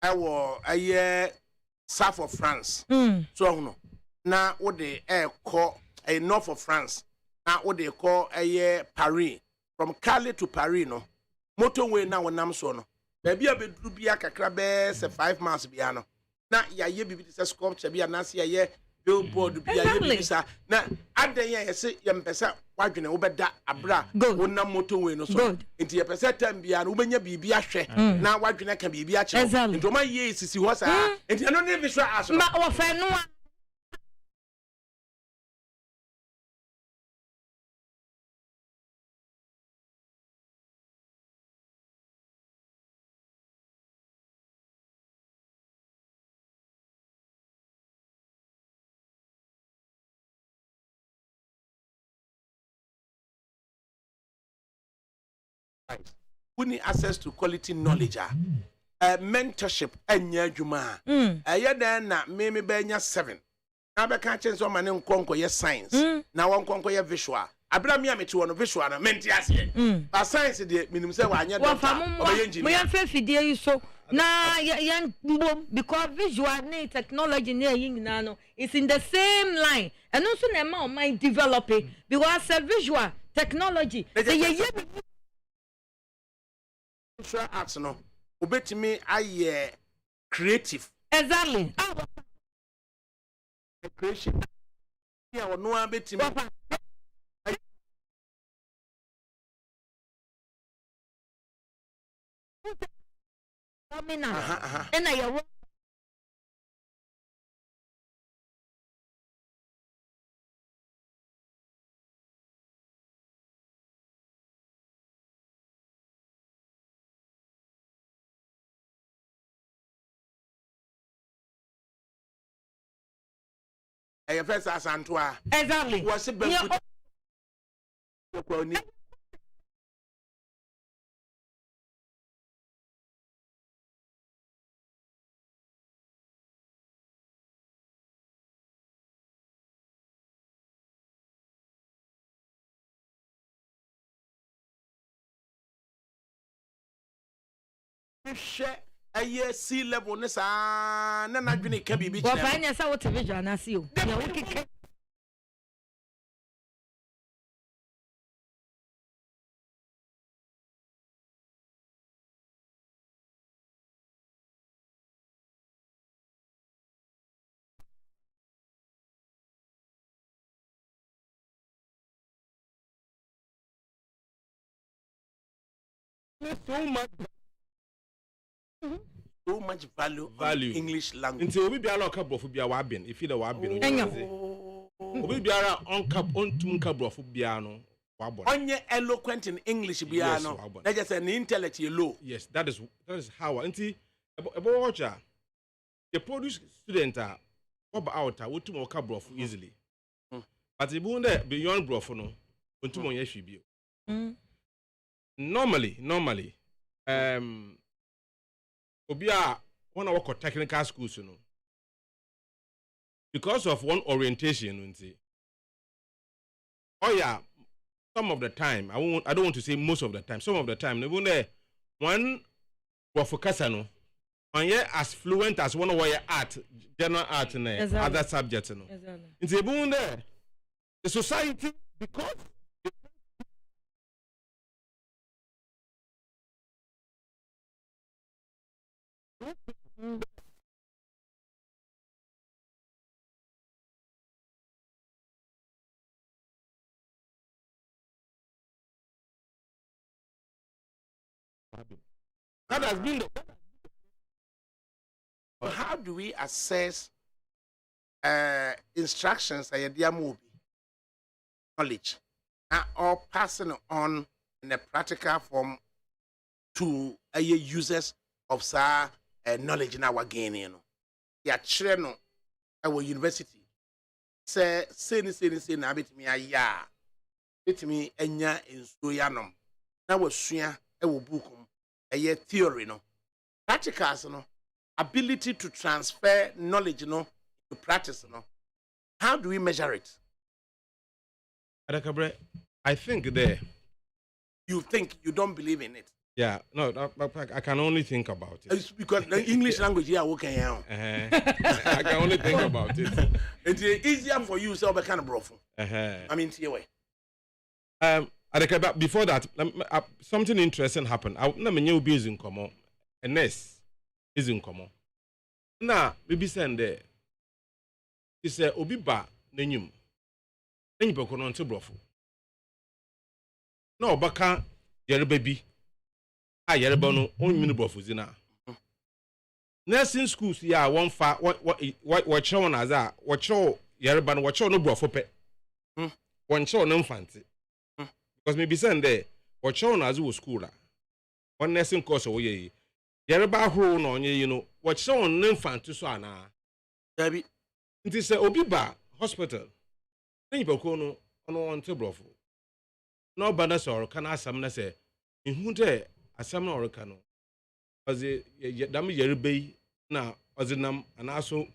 ewo aye south of France so hono na wo de ko north of France na wo de ko aye Paris from Calais to Paris no motorway na wonam so no ba bia beduru bia kakra be se 5 miles bia no na ya ye bibi se sculpture bia na se ye billboard bia ye bibi sa na adan ye se ye mpesa wadwene wo beda abra wonam motorway no so enti ye pesa tam bia no wo benya bibi ahwe na wadwene ka bibi a che enti o ma ye sisi ho sa enti no ne visual aso ma wo fa no who access to quality knowledge mentorship anya adwuma then na me benya 7 na be ka chen so ma ne nkonko ye science na won nkonko ye visual abra me ameti wono visual na menti ase ba science de minim se wa anya doctor oba engineer mo yan fe fidie yi so na yan mbom because visual ne technology ne yin na no is in the same line and also na ma o mind developing because visual technology say visual arts no obetimi aye creative exactly creation ya ono abetimi ena ya first asantoa exactly was banquet aye sea level ne sa na dwene ka bibi Wa fa nya sa wo television na si o. Ya wo keke. So much value on English language. Nti obi biara ka brofo bia wa ben if the wa ben obi biara on tum ka brofo bia no wa bon. Onye eloquent in English bia no. That just an intellect low. Yes, that is how. Nti ebo watcha the produce student are oba out we tum ka brofo easily. But even there beyond brofo no ontum onye hwe bio. Normally Obia when I work at technical schools, because of one orientation, oh yeah, some of the time I don't want to say most of the time. Some of the time, even there one was focusing on as fluent as one of our art, general art, and other subjects. In the the society because. That has been the how do we assess instructions I movie knowledge or passing on in a practical form to users of knowledge in our gain, you know. Ya chere no our university say na bit me aya bit me enya enso ya nom na wasua e wo book theory no practicals no ability to transfer knowledge no to practice no how do we measure it? ADAKABRI, I think there you think you don't believe in it. Yeah, no, I can only think about it. It's because the English language here working out. I can only think about it. It's easier for you to kind of brofu. I mean, see way. ADAKABRI, before that, something interesting happened. I na menye obi is in common. A nurse is in common. Na baby send there. He said obi ba nenyum. Nenyi beko no nte brofu. Na obaka yere baby. Yereba no onwini brofuzi na nursing schools ya one fa what show na za what show yereba no what show no brofo pe one show no infant because maybe send there what show na za school la one nursing course wo ye yereba horo no onye you know what show no infant so ana dabi nti se obi ba hospital nyi beko no ono on te brofo no bana so kana asam na se ihunte asam na oreka no oze dam yerebe na oze nam anaso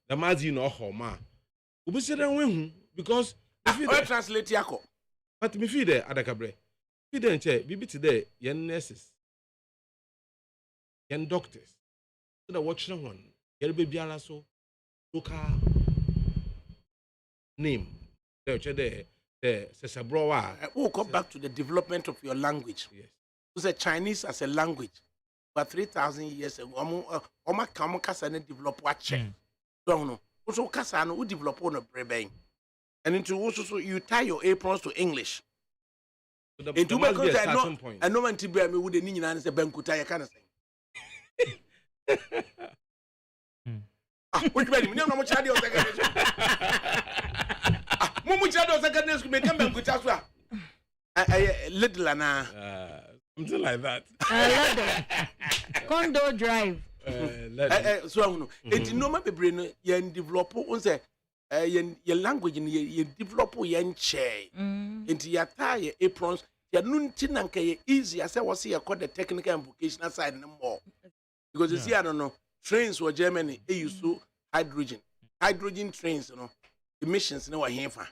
damazi na ohoma obusere nwehu because if you translate yako but me feed there ADAKABRI feed nche bibi ti there yen nurses yen doctors so that watch no one yerebe biara so local name there the sesabro wa we'll come back to the development of your language. Yes. The Chinese as a language for 3,000 years ago. Oma kamo kasa ne develop wache. Don't know. Also kasa no develop on a brebe. And into also you tie your aprons to English. So into because I know man tibe me would ni nyina se bankuta ya kana say. Which way me no mo chade o second. Mo chade o second school me kan bankuta so a little something like that. Condo drive. So it no ma bebre no yen develop on say yen language ni yen develop yen che into ya tie aprons ya nunti na nke easy as say ya call the technical and vocational side no more because you see I don't know trains for Germany they use to hydrogen trains you know emissions no here fa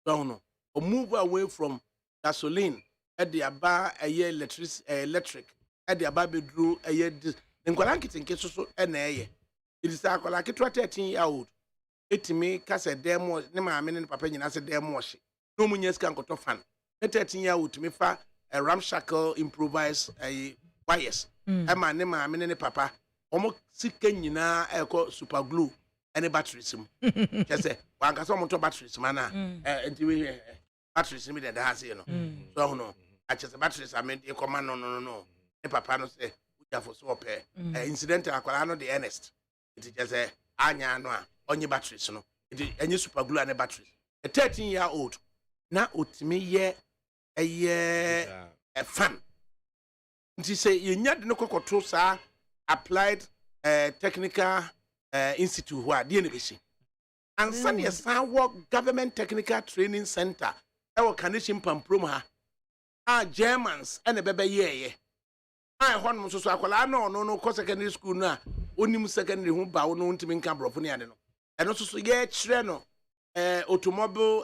don't know or move away from gasoline at the aba electric at the aba bedru nkwala nketenke so na eye it is akwala ketwa 13-year-old etimi kase demo ne maame ne papa nyina se demo hye no munye sika nkoto fan 13-year-old timi fa a ramshackle improvise wires ema ne maame ne papa omo sika nyina eko super glue ene batteries mu kese wanka so omo to batteries mana enti we batteries mi de ha se no so no achese batteries ame e koma no ne papa no se for so pe incident akwala no the earnest it just anya no a onye batteries no it enye super glue and batteries a 13-year-old na otimi ye a fan nti say yenya de no kokoto sa applied technical institute who de ne besi ansa ne sa work government technical training center e wo kanishim pamprom ha Germans ene bebe ye I hon so akwala no ko secondary school na onim secondary hu ba wo no ntimi nka brofo ne ade no eno so ye kire no automobile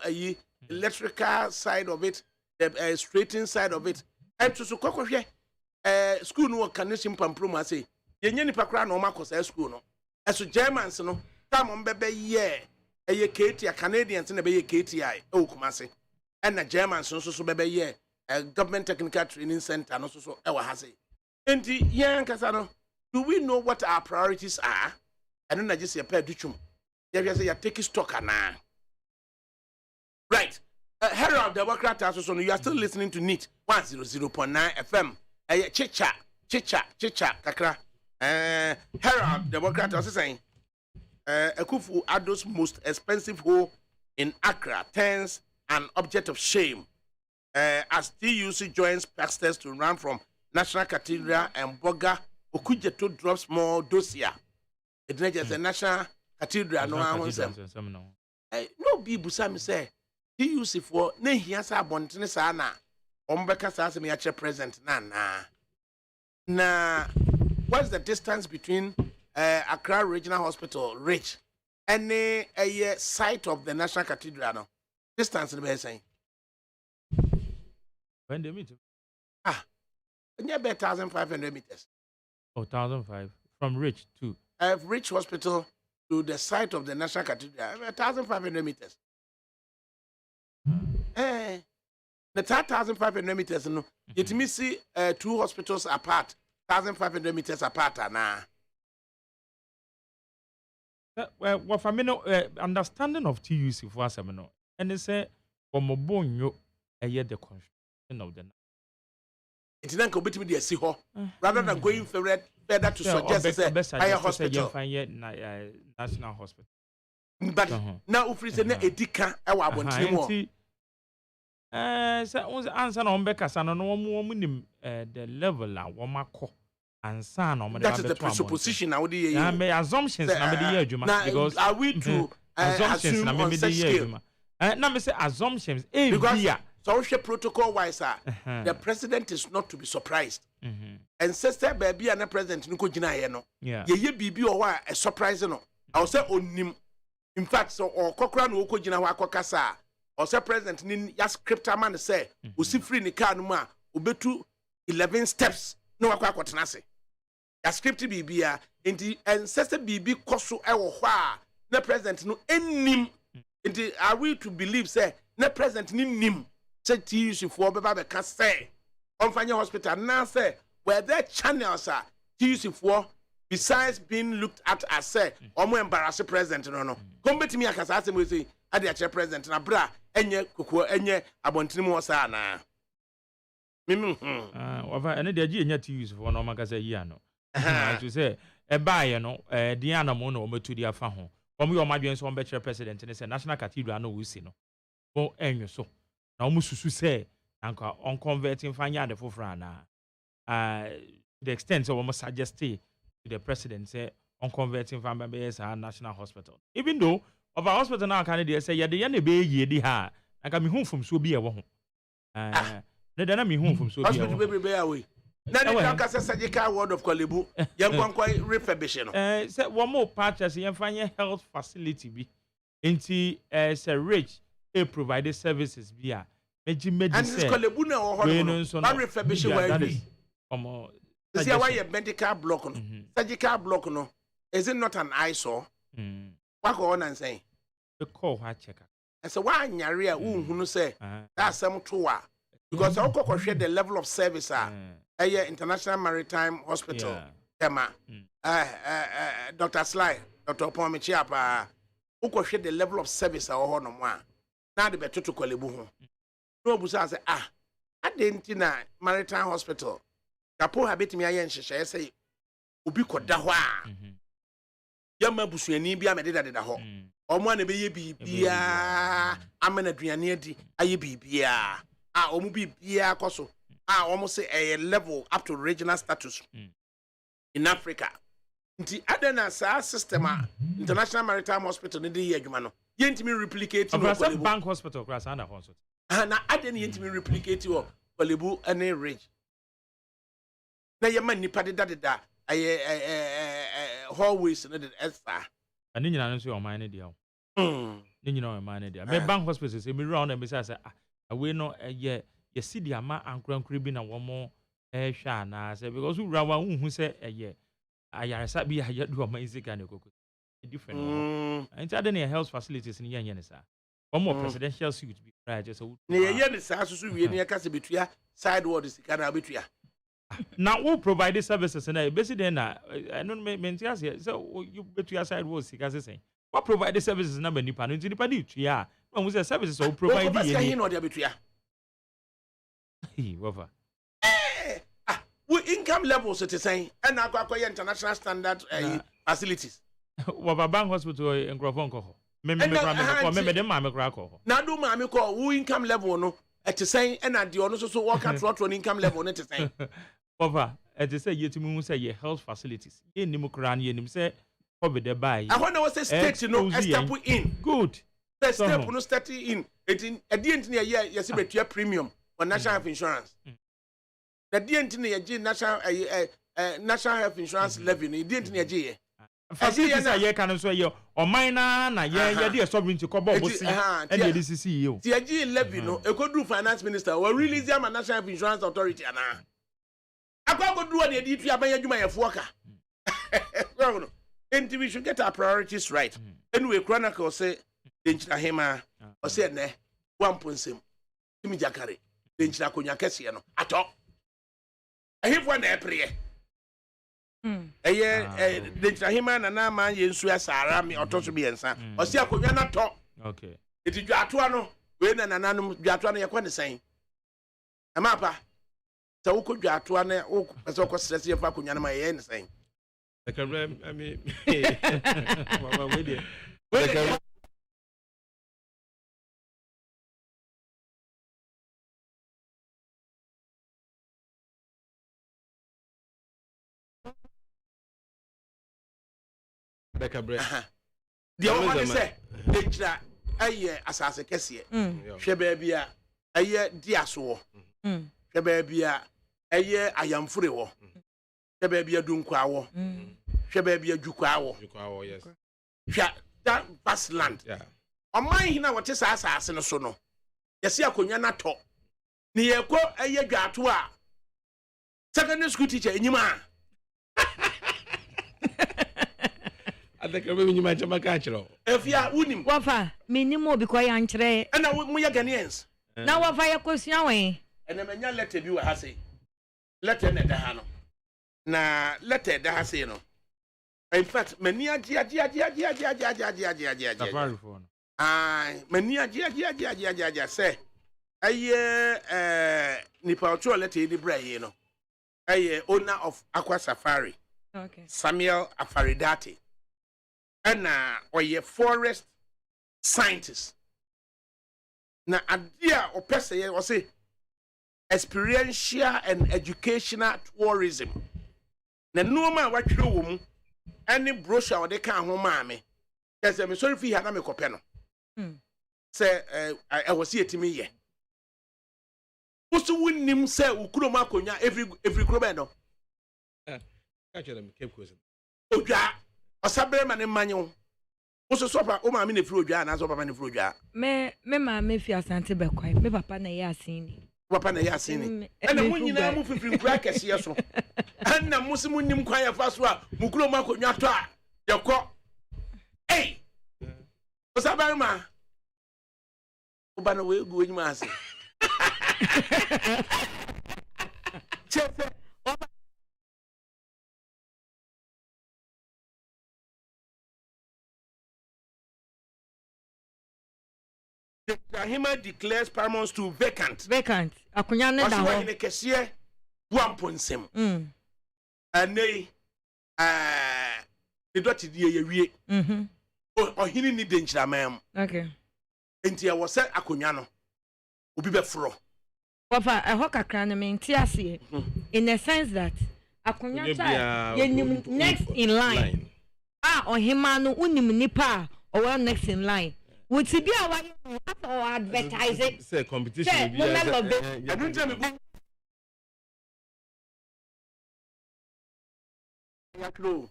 electrical side of it the straighten side of it and to so kokohwe school no kan nim pampro ma say ye nya nipa kra na o makosa school no eso Germans no tam mbebe ye KTI Canadians na be ye KTI o kumase and na Germans so bebe ye government technical training center no so e wa ha say enti yan kasa no do we know what our priorities are and na just pay duchum you say you take stock ana right Herald Democrat Association you are still listening to NIT 100.9 FM chicha kakra Herald Democrat Association Akufu Addo's most expensive home in Accra turns an object of shame as TUC joins pastors to run from National Cathedral and Boga Okujeto drops more dossier. It is a National Cathedral no no be busam say TUC for ne hia sa bontene sa na ombeka sa se me ache present na what's the distance between Accra Regional Hospital Rich and a site of the National Cathedral no distance the be saying when they meet near 1,500 meters. Oh, 1,500 from Rich to Rich Hospital to the site of the National Cathedral, 1,500 meters. The 1,500 meters, no. It me see 2 hospitals apart, 1,500 meters apart, well, for me, no understanding of TUC for us, and they say, for Mobonyo, a year the construction of the. It's not going to be a sea rather than going further to suggest higher hospital. National hospital. But now, if it's an edika, I want to so answer on Becca, son, no more the level of Wamako and son. That is the presupposition. I would be assumptions. Because are we to assume on such scale? Now, me say assumptions. Because social protocol wise, the president is not to be surprised. And sister baby and the president nuko jina ye no. Ye bibi o wa a surprise no. I will say onim. In fact, so or kokra no ko jina wa kokasa. Or say president ni ya scripter man say, "Usi free ni car no ma, ubetu 11 steps no wa kwakotena se." Ya script bibia enti and sister bibi koso e wo hɔ a na president no enim. Enti are we to believe say na president ni nim? Say TUC for beba be ka say on fanya hospital now say where there channels are TUC for besides being looked at as say omo embarrass president no come betimi akasa asem we say ade a president na bra enye kokko enye abontini mo sa na ofa ene de agi enya TUC for no maka say yi ano to say e baaye no de anamo no ometu di afa ho omo yo madwen so be chere president ne say National Cathedral no we see no bo enyo so na omo susu say anka on converting fanya de fofra na the extent so omo suggest to the president say on converting fanya be as National Hospital even though of our hospital now can dey say ye de be ye di ha anka me hu fom so bi e wo ho ne de na me hu fom so bi e wo hospital be away na de kan say surgical ward of Kolebu ye kwankwa refurbish no say one more patches ye fanya health facility bi enti say Rich provided services via medicine. And this Kolebu na ho no refurbish where see why a medical block no surgical block no is it not an eyesore what go on and say the call her check and so why nyare a who say that's some to because I go share the level of service International Maritime Hospital Tema Dr. Sly Dr. Pomi Chiapa who go share the level of service or no one now the better to Kwalebu ho no busa say Adentina Maritime Hospital kapo habit me ayen hyehyɛ sɛ obi kɔda hɔ a yama busuani bi amededa deda hɔ ɔmo na bɛyɛ bibia amana aduane adi ayɛ bibia ɔmo bibia kɔso ɔmo say a level up to regional status in Africa nti adena sa system International Maritime Hospital ne de yɛ adwuma no yɛntimi replicate no Kwalebu bank hospital class under hospital na adena yɛntimi replicate wɔ Kwalebu ane ridge na yɛma nipa deda hallways no de esa ani nyina no so ɔman ne dia ni nyina ɔman ne dia me bank hospital say me round and me say awe no ye si dia ma ankrankra bi na wɔmo hwɛ ana say because wura wa hu say ayaresa bi ayadu ɔman isika ne kokko different and ade ne health facilities ni yɛnyɛ ne sa wɔmo presidential suite bi right just so ne yɛyɛ ne sa so wie ne yɛka se betua sideward sika na betua now who provide services and basically na I don't maintain so you betua sideward sika say what provide the services na nipa no nti nipa di tua no we say services so provide the no dey betua whatever we income levels it is saying and akwa international standard facilities what bank hospital in Grofon ko me dem ma me kra ko na do ma me ko we income level no it is saying and the ono so work at trot income level no it is saying over it is say yetimi hu say your health facilities ye nim kra na ye nim say COVID dey buy I want to say state no step in good the step no start in it in at the end year you see betua premium on national health insurance the the end year national health insurance levy no the end year facilities ye kan so ye oman na ye dey sovereignty ko bo bosi and the DCC yo the year levy no e ko do finance minister we release the national health insurance authority ana akwa go do na di tu aban adwuma ye foka and we should get our priorities right anyway chronicle say denchira hema o say ne wamponsem timi jakare denchira konya kese no ato ehifo na epre denchira hema na man ye nsu asara me otoso bi ensa o say akonya na to okay eti dwato ano we na nananum dwato ano ye kwa ne san amapa sa wo ko dwato ano wo pese ko stress ye fa konya na ma ye ne san ADAKABRI I mean ADAKABRI the one say denchira aye asase kese hwe ba bia aye diaso hwe ba bia aye ayamfure wo hwe ba bia dunkwa wo hwe ba bia jukwa wo yes hwe that vast land oman hina wote sa asase no so no yesi akonya na to ne yeko aye dwato a secondary school teacher enyima ADAKABRI nyima chama ka chiro efia unim wafa minimo bi ko ya nkyere na mu ya Ghanaians na wafa ya kosua wen ena manya letter bi wa ha sei letter na da ha no na letter da ha sei no in fact mani agi mani agi say aye nipa ocho letter di braye no aye owner of Aqua Safari okay Samuel Afaridati and oye forest scientist na adia o pese ye o say experiential and educational tourism na noma wa twere wo mu any brochure o de kan ho ma me say me sorry fi ha na me kope no say I was here to me ye usu winnim say ukuro ma konya every krobe no ka chere me keep question odwa osabre ma ne manyo usu sopa o ma me ne firi odwa na so papa ne firi odwa me ma me fi asante bekwai me papa na ye asini papa na ya sini ana mun nyina mu fifiri nkura kese so ana musimu nim kwan ya fa so a mukuro makonwa to a yakọ eh osabarima obana we gu enyima ase chefe the Rahima declares paramount to vacant. Akunya ne da ho. Waso ne kese buamponsem. Anei the dot die ye wie. Ohini ni de nchiramam. Okay. Enti e wo se akonwa no. Obi be fro. Wafa eho kakra na me nti ase. In the sense that akonwa cha yenim next in line. Ohima no unim nipa or next in line. Would be our advertising? Say competition.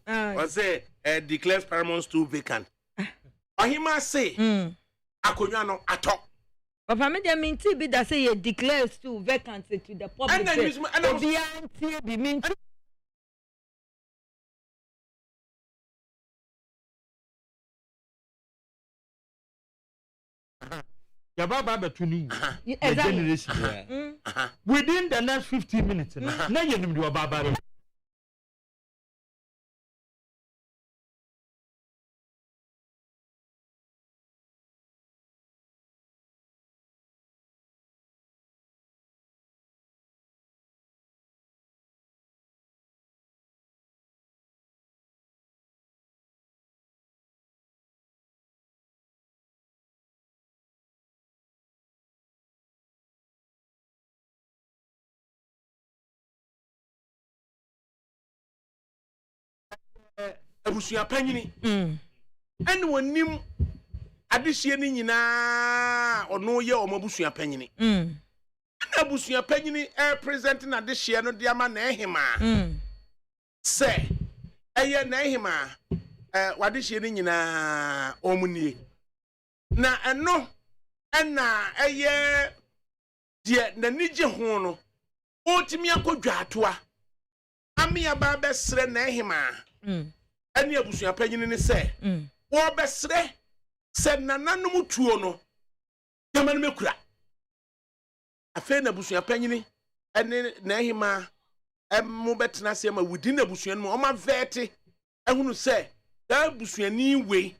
I say declares paramount to vacant. Ohima say akonwa no ato. Papa me dey mean be that say declares to vacant to the public. And then be mean Yababa betunu generation within the next 15 minutes na yenim do baba Abusua panyini ene wonim adehye ni nyina ono ye omabusua panyini na abusua panyini present na adehye no de ama na ehima se eye na ehima wadehye ni nyina omunie na eno ena eye de na nige ho no otimi akodwa atoa amia ba besre na ehima ani abusua panyini ne se wo besre se nananum tuo no yamanu mekura afa na abusua panyini ene na ehima mo betena se ma within abusua no o ma vete ehunu se da abusua ni we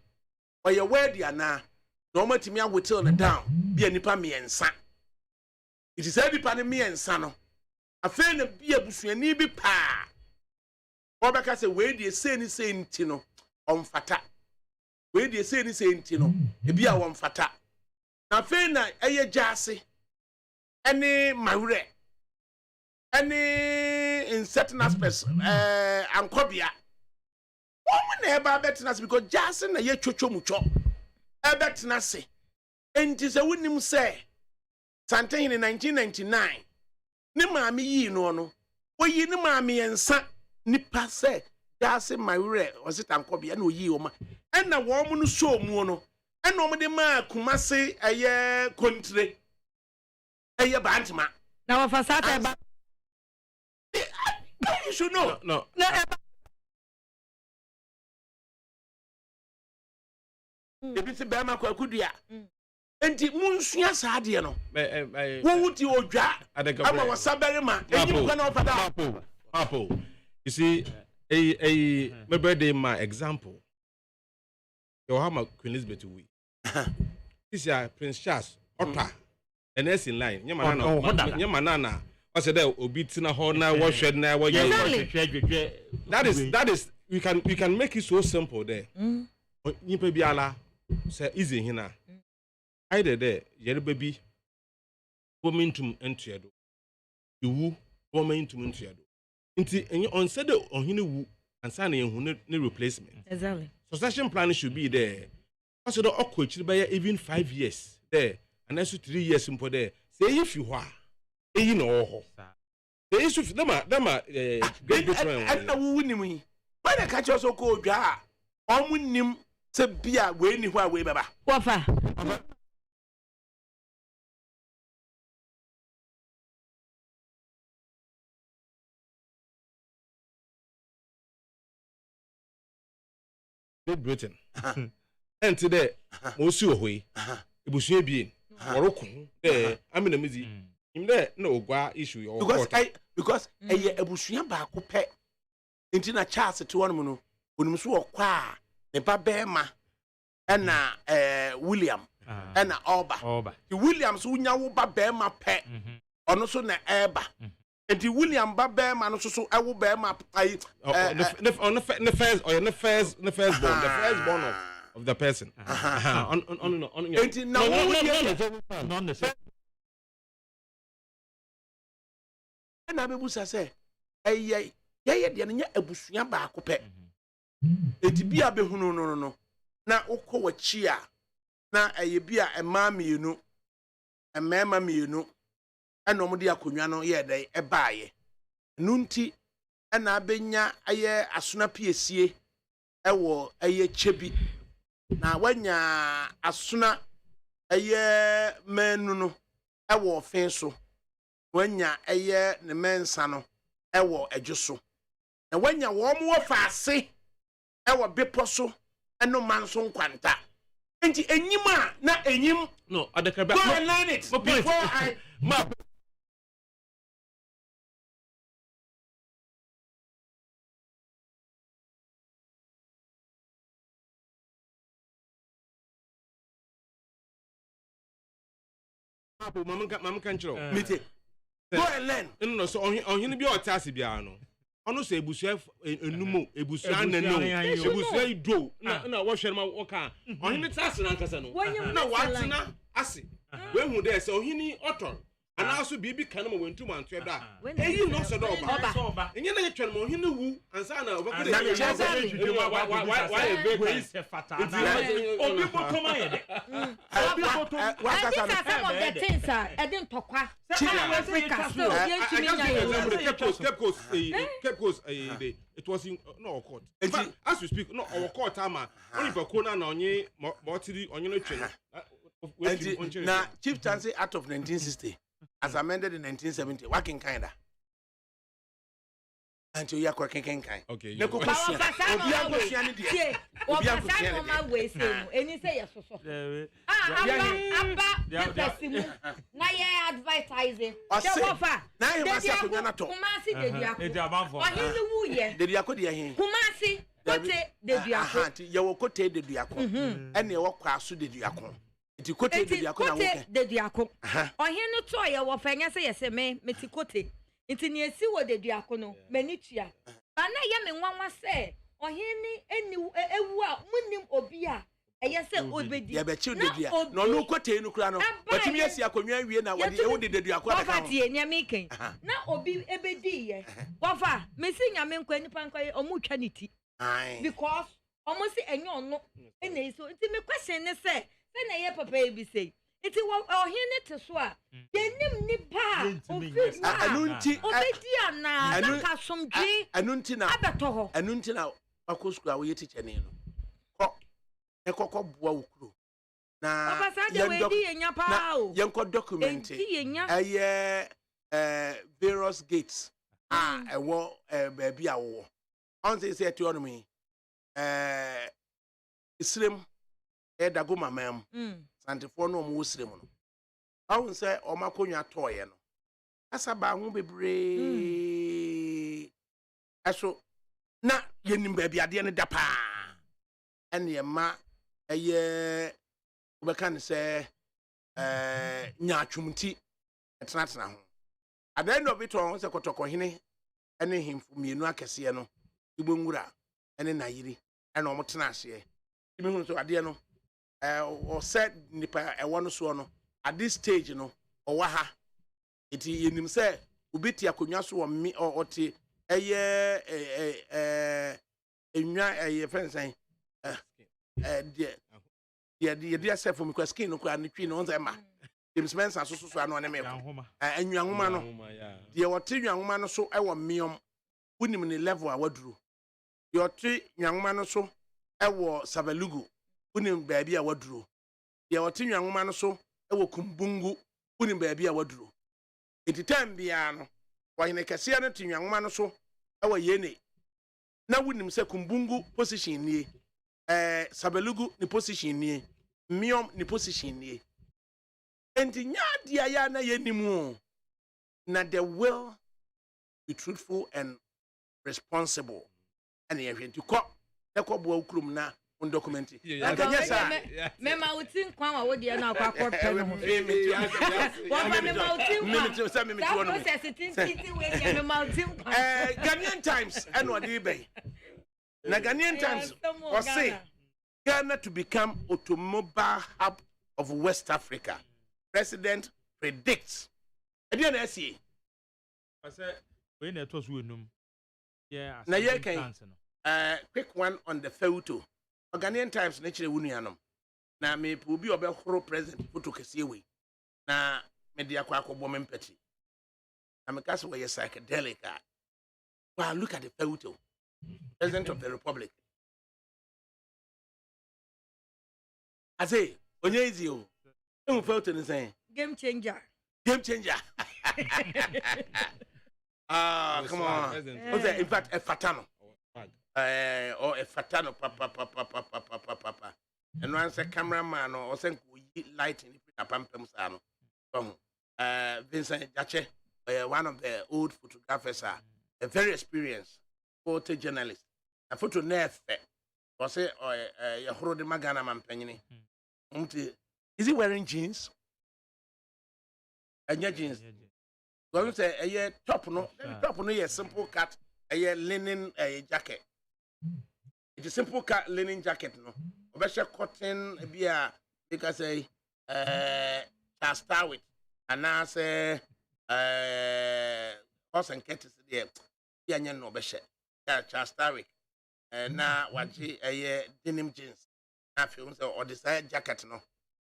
oye word ya na o matimi awotel na down bia nipa miensa it is every pan miensa no afa na bia abusua ni bi pa Obaka say we dey say ni say nti no omfata we dey say ni say nti no ebi a omfata na fe na eye jase any mawre any in certain aspects ankobia woman na eba betna because jase na ye chocho mucho e betna se enti se wonim say santen in 1999 ni maami yi no wo yi ni maami ensa nipa se jase mawre ositankobi na oyi o ma ena wo mu no show mu no ena o de ma kumase eye kontre eye bantma na wa fasata ba you should know no ebi se be ma kwa kudua enti munsua saade no wo wuti odwa ama wasabere ma enyi kwa na ofada Apple. You see, my birthday, my example. You have my Queen Elizabeth we. This is Prince Charles, Otta, and that's in line. Yamanana. I said, Obi Tina Horna, wash it now. That is, we can make it so simple there. You be ala, say easy here. Either there, your baby, momentum enter you momentum enter Inti on said on hinu ansa na ehun ne replacement. Exactly. Succession plan should be there. Also the awkward by even 5 years there and also 3 years impo there. Say if you are you know the issue them great different. I know who nim yi. Why the catch us so cold dwa. Omu nim se bia we ni hwa we baba. Wafa. Great Britain. And today, most of way, it was your being, or there, I'm in a busy. In there, no, gua issue or because a bushia back who pet into a chance to one mono, when you saw qua, the Babema, and William, and Alba. The Williams who now Babema pet, or no sooner Eba. And the William Babema, and so I will bear my on the firstborn of the person. And I will say, a bushia back who pet. It be a behuno no. Na oko chia na bia emama mienu emema mienu ana omudi akonwa no ye dai ebaaye nunti ana abenya aye asona piesie ewo aye chebi na wanya asona aye menu no ewo ofin so wanya aye ne mensa no ewo adwoso na wanya wo mo faase ewo beposo eno manso nkwanta enti enyima na enyim no adakabri go and learn it before I map mama kan chiro mite go and learn no so ohini bi otase bia no ono so ebusua enumo ebusua nanu ebusua ido na wo hwe ma wo ka ohini tase na nkasa no na watena ase we hu dey say ohini otor ana so bibi kan mo wentum anto da eyi no so do oba enye na yetwa mo ohini wu ansa na obakode why se fata obi bottom ayede obi bottom I think some of the things are edin tokwa Africa so it was in no court as we speak no our court ama only bakona na onye motiri onye no twen na Chief Chancy Act of 1960 as amended in 1970 working kinda until you are working kind okay ne ko question obi agosia ne die obi agosia no ma we say eni say yes so aba pesimu na ye advertising se wofa na ye ma se akonya na to kumasi de duako e di abanfo ohini wu ye de duako de hin kumasi kote de duako ye wo kote de duako ene ye wo kwaso de duako ti kote de duako na wo de duako ohini to ye wo fanya say yes me ti kote nti ni esi wo de duako no mani tua ba na ye me nwanwa se ohini eni ewu a munim obi a eye se obedi ye be chi de dua no no kote enu kura no batimi esi akonwa wie na wo de ewu de duako da ka tie nya me ken na obi ebedi ye wofa mesi nya me nkwa nipa nkwa omu twa ne ti because omo si enye ono ene so nti me question ne se na ye papa e bi sei iti ohini te so a yenim nipa ofi anunti obedi ana na kasomdwe anunti na abeto ho anunti na akoskua wo yeti chene no ko ekoko boa wukuro na obasa de we di yenya pa o yenko document various gates ewo baabi awo on say to on me isrem dago mamam santifo no mo wosire mu no awun se o makonwa toye no asa ba hu bebre aso na yenim ba bia de ne da pa ene ma eye obeka ne se nya atwumti etena ho adan no biton se kotoko hene ene himfu mienu akese no igbonwura ene nayiri ene o motena ase imi hu so ade no or said nipa no so no at this stage no or waha iti yenim say ubiti akonwa so wo mi oti eye enwa fensan dia self me kwa skin no kwa ne twi no on say ma James Mensa so ano ne me enwa homa no dia wote nwa homa no so ewo miom unim ne level a waduru dia wote nwa homa no so ewo Sabalugu unim baabi a waduro ya wotinwa nwoma no so ewo kumbungu unim baabi a waduro etitam bia no wahene kase no tinwa nwoma no so ewo yene na wunim se kumbungu position nie Sabelugu ni position ni Miom ni position ni enti nya dia ya na yenimu na the will be truthful and responsible and you to call the cobble krum na on document yes sir mema utin kwa wa wodi na akwa akwa no ho Ghanaian Times and what do be na Ghanaian Times or say Ghana to become automobile hub of West Africa. President predicts. I didn't see. I said, when it was with them. Yeah, now you can. Quick one on the photo. Ghanaian Times naturally wunianum. Na me will be about horror president photo kesiwe. Na media kwako bomem petty. Na mekasa where you're psychedelic. Wow, look at the photo. President of the Republic. I say, Onyezio. You felt anything? Game changer. Game changer. Come on. In fact, a fatano. Or a fatano, papa. And once a cameraman or send light in the pampam from Vincent Jache, one of the old photographers, a very experienced photojournalist. A photo nerf. Or say, or a Horode Magana Mampenny. Is he wearing jeans? And your jeans. Well, say a year top no, a simple cut, a year linen jacket. It's a simple cut linen jacket, no. Obesha cotton beer because a chastar with and now say horse and cat is there. Yanyan no besha. Chastar with and now what a year denim jeans. Or desired jacket, no.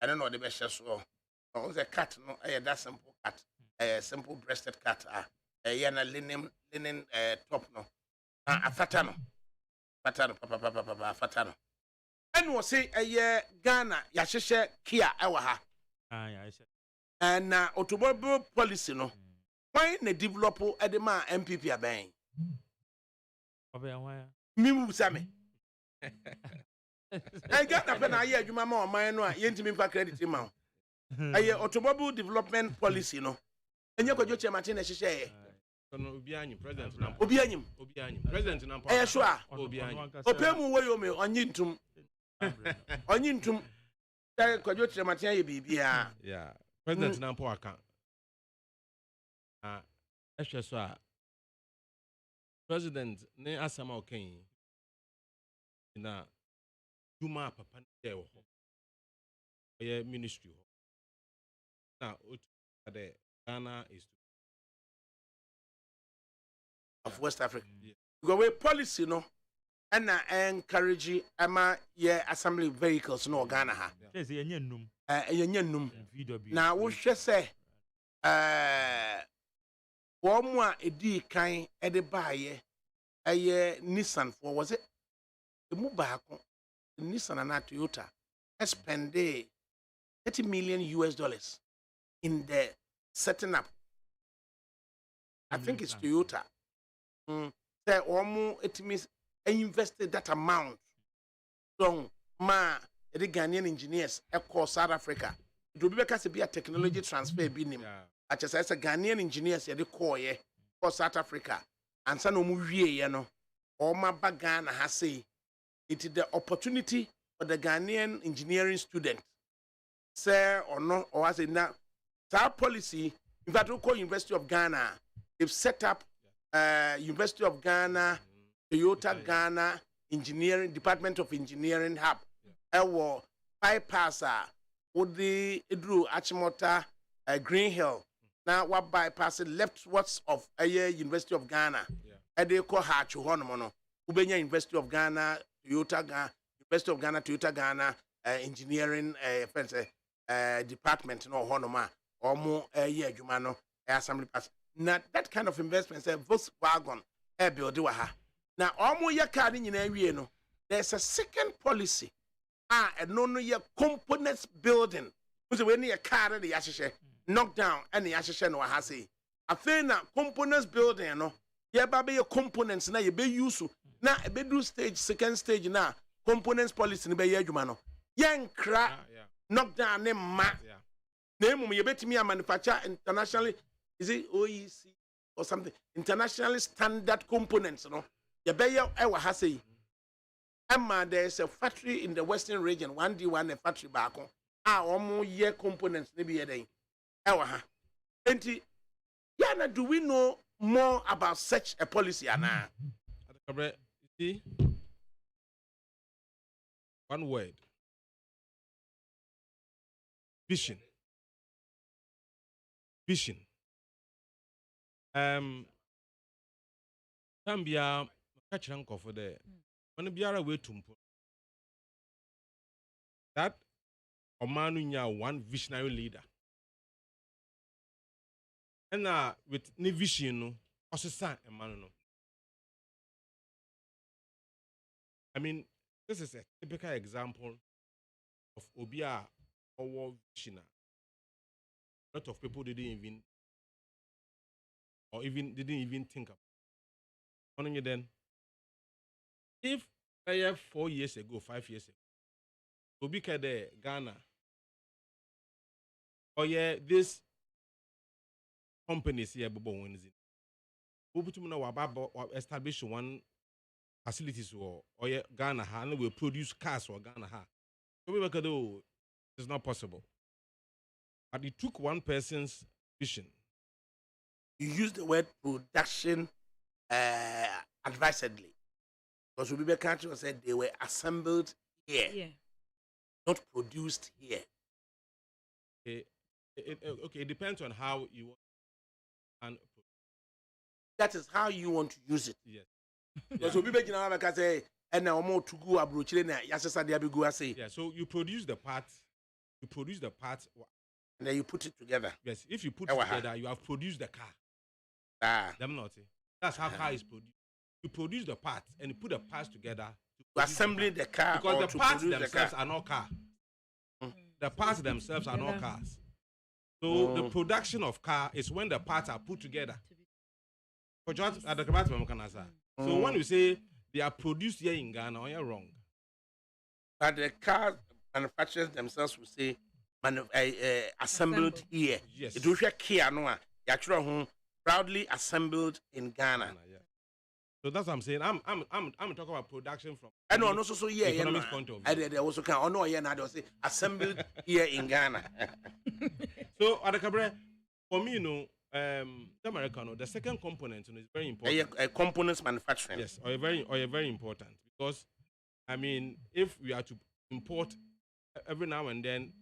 I don't know the best so. Or the cat, no. That simple cat, a simple breasted cat, a yana linen top, no. A fatano, fatano. And was say a year Ghana, Yashisha, Kia, Awaha. And automobile policy, no. Why the developer at the man MPP are buying? Mimu Sami. I got up an idea, you mamma, my no, Yentimin credit him out. A automobile development policy, no. And you could just imagine a share. Obianim, President Obianim, President Nampo. Eh, sure. Obianim. Opemu Woyome on Yintum. On Yintum. Could you imagine BBA? Yeah, President Nampo account. Extra President, ne Asama Okane. Na Juma Papa ministry. Now, the Ghana is of West Africa. Go away policy, no, and encourage Emma assembly vehicles, no Ghana. Yes, a now, we should say, one more a D kind at the buy a Nissan for was it? The move back. Nissan and Toyota spend $30 million in the setting up. I think it's Toyota. Say almost it means invested that amount. So the Ghanaian engineers across South Africa. It will be because it be a technology transfer being I just say Ghanaian engineers the core for South Africa. And so no movie, all my bagana has say. It is the opportunity for the Ghanaian engineering student, say or no, or as in now, our policy, in fact, we call University of Ghana, they've set up University of Ghana, Toyota Ghana Engineering, Department of Engineering Hub. Our bypasser, would the Idru Achimota Green Hill, now what bypass leftwards of University of Ghana, and they call Hachu Honomono, Ubenya University of Ghana. Toyota Ghana, University of Ghana, Toyota Ghana, engineering department, no honoma, or more year, Jumano, assembly pass. Now, that kind of investment, Volkswagen, build. Now, almost your card in area, no, there's a second policy. And no, your components building. Who's when your car, the Ashisha, knock down, and the Ashisha no Hasi. I feel now, components building, no, yeah, baby, your components, now you be used. Now, a bedroom stage, second stage now, components policy ni be ye adwuma no yenkra knockdown ne ma na emu ye betimi manufacture internationally is it OEC or something internationally standard components no ye be ye e wa ha sei Emma, there's a factory in the western region, 1D1 a factory back on. Omo year components, maybe a day. Ewa. Enti, Yana, do we know more about such a policy? Anna? You see, one word. Vision. Vision. Tambia, catch uncle for there. When be way to that Omanu one visionary leader. And with ni vision no also san a man no. I mean, this is a typical example of Obia or vision. A lot of people didn't even think about. On you then. If 4 years ago, 5 years ago, Obi Kede Ghana, this companies here, Bobo Wednesday, Obi to know establish one facilities or Ghana, and will produce cars for Ghana. Obi Kede, it's not possible. But it took one person's vision. You use the word production advisedly. Because Ubibe Country said they were assembled here, not produced here. Okay, it depends on how you want. And that is how you want to use it. Yes. Because Ubibe Country say, and now more to go abroad. Yeah. So you produce the parts. And then you put it together. Yes. If you put it together, you have produced the car. Them not. That's how car is produced. You produce the parts and you put the parts together to assembling the car. Because the parts themselves are not cars. The parts themselves are not cars. So the production of car is when the parts are put together. So when you say they are produced here in Ghana, you're wrong. But the car manufacturers themselves will say assembled here. Yes. It will be Kia Noah. Proudly assembled in Ghana. So that's what I'm saying. I'm talking about production from. I know, also so yeah, economic point of view. I also can. Oh no, yeah, now they say assembled here in Ghana. So ADAKABRI, for me, the American, the second component is very important. Components manufacturing. Yes, or very important because, I mean, if we are to import every now and then,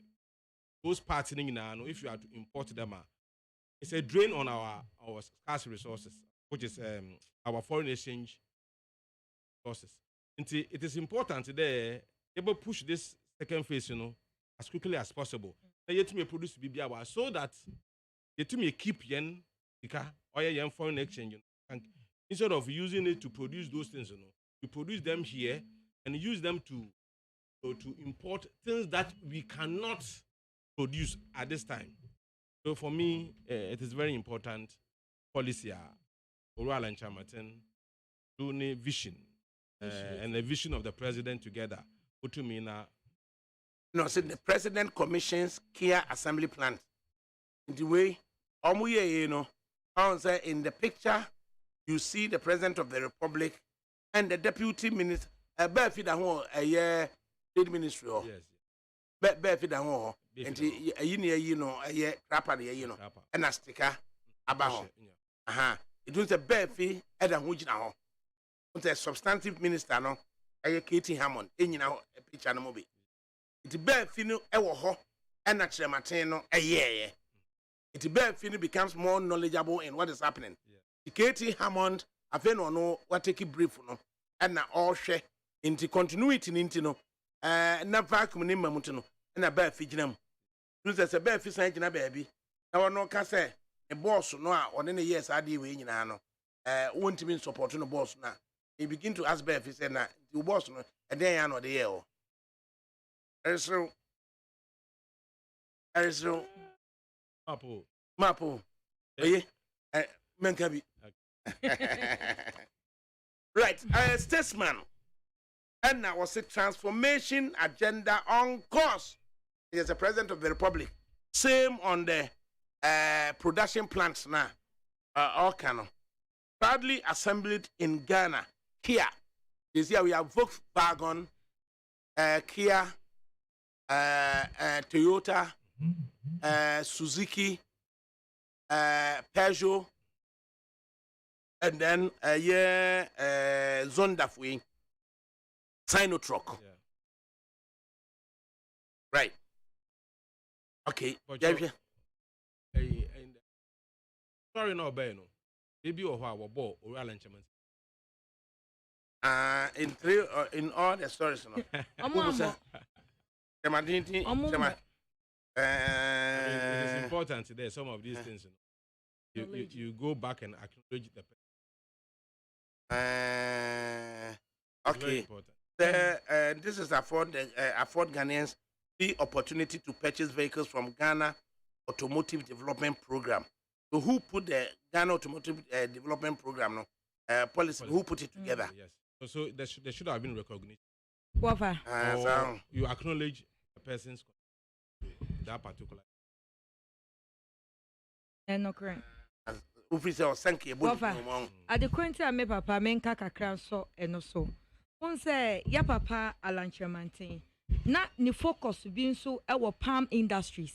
those parts in Ghana, if you are to import them, it's a drain on our scarce resources, which is our foreign exchange resources. And it is important today able push this second phase, as quickly as possible. Yet me produce BBA so that yet me keep yen or yen foreign exchange. Instead of using it to produce those things, you produce them here and use them to import things that we cannot produce at this time. So for me, it is very important policy. Oral and Chamartin, doing a vision and the vision of the president together. What to me now? No, so the president commissions Kia assembly plant. In the way, in the picture, you see the president of the republic and the deputy minister. Trade ministry. Yes. And and a sticker about. It was a bare fee at a huge now. A substantive minister, no, Katie Hammond, in a picture no movie. It's bare fino, and natural matino, a year. It's bare fino becomes more knowledgeable in what is happening. Katie Hammond, I feel no what take it brief, no, and now all share into continuity into no, na vacuum in Mamutino, and a bare fijinum. There's a bare fish in a baby. Now, no can say. A boss no or any years I did in ano won't mean supporting the boss now. He begin to ask Beth, he said, "Now, the boss no, and then I know the year." Mapo, Mankabi. Right, statesman. And now was a transformation agenda on course. He is the president of the republic. Same on the production plants now. All canon. Proudly assembled in Ghana. Here. This year we have Volkswagen, Kia, Toyota, Suzuki, Peugeot, and then Zondafui, Sinotruck. Yeah. Right. Okay. But Yeah. Sorry, no, Ben. Maybe or how ball or arrangement. In all the stories, no. It is important today. Some of these things, you go back and acknowledge the person. Okay. Important. This is afford Ghanaians the opportunity to purchase vehicles from Ghana Automotive Development Program. So who put the Ghana Automotive Development Program policy? Who put it together? Yes. So there should have been recognition. Wafa. You acknowledge the person's that particular. No correct. Officer Sanke Wafa. At the current time, me papa menka kakra so eno so. On say ya papa alanchemantin. Na ni focus being so our palm industries.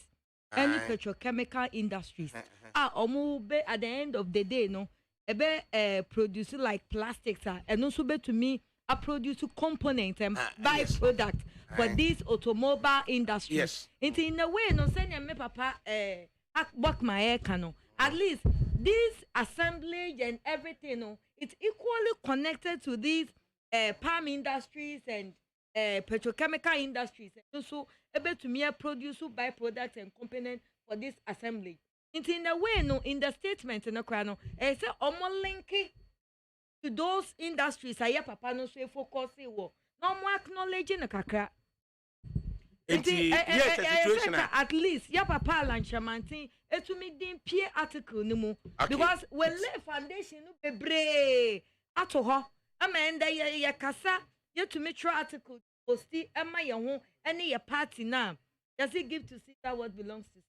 Any petrochemical industries. Omu be at the end of the day, no. Ebe produce like plastics and also be to me a produce component and byproduct for these automobile industries. Yes. In a way, no send me papa work my hair cano. At least this assemblage and everything, no, it's equally connected to these palm industries and petrochemical industries. And also able to me produce byproducts and component for this assembly. In a way, no, in the statement in the crano, it's a linking to those industries. I papa no so focus no more acknowledging the kakra. Situation at least ya papa lanchamantin etu me din pie article ni mu because we lay foundation no bebre ato ho amenda ya kasa ya to me try article posti ema ye ho ene ye party na does it give to Caesar what belongs to Caesar?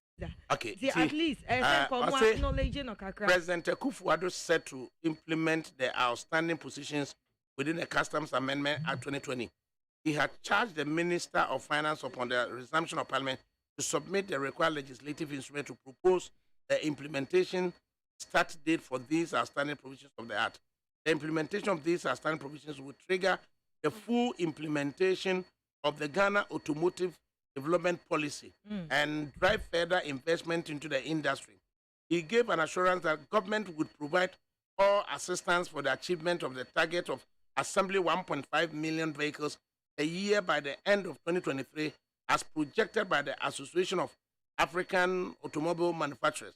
Okay. See, at least acknowledging President Akufo-Addo said to implement the outstanding positions within the Customs Amendment Act 2020. He had charged the Minister of Finance upon the resumption of Parliament to submit the required legislative instrument to propose the implementation start date for these outstanding provisions of the Act. The implementation of these outstanding provisions will trigger the full implementation of the Ghana Automotive Development Policy and drive further investment into the industry. He gave an assurance that government would provide all assistance for the achievement of the target of assembling 1.5 million vehicles a year by the end of 2023, as projected by the Association of African Automobile Manufacturers.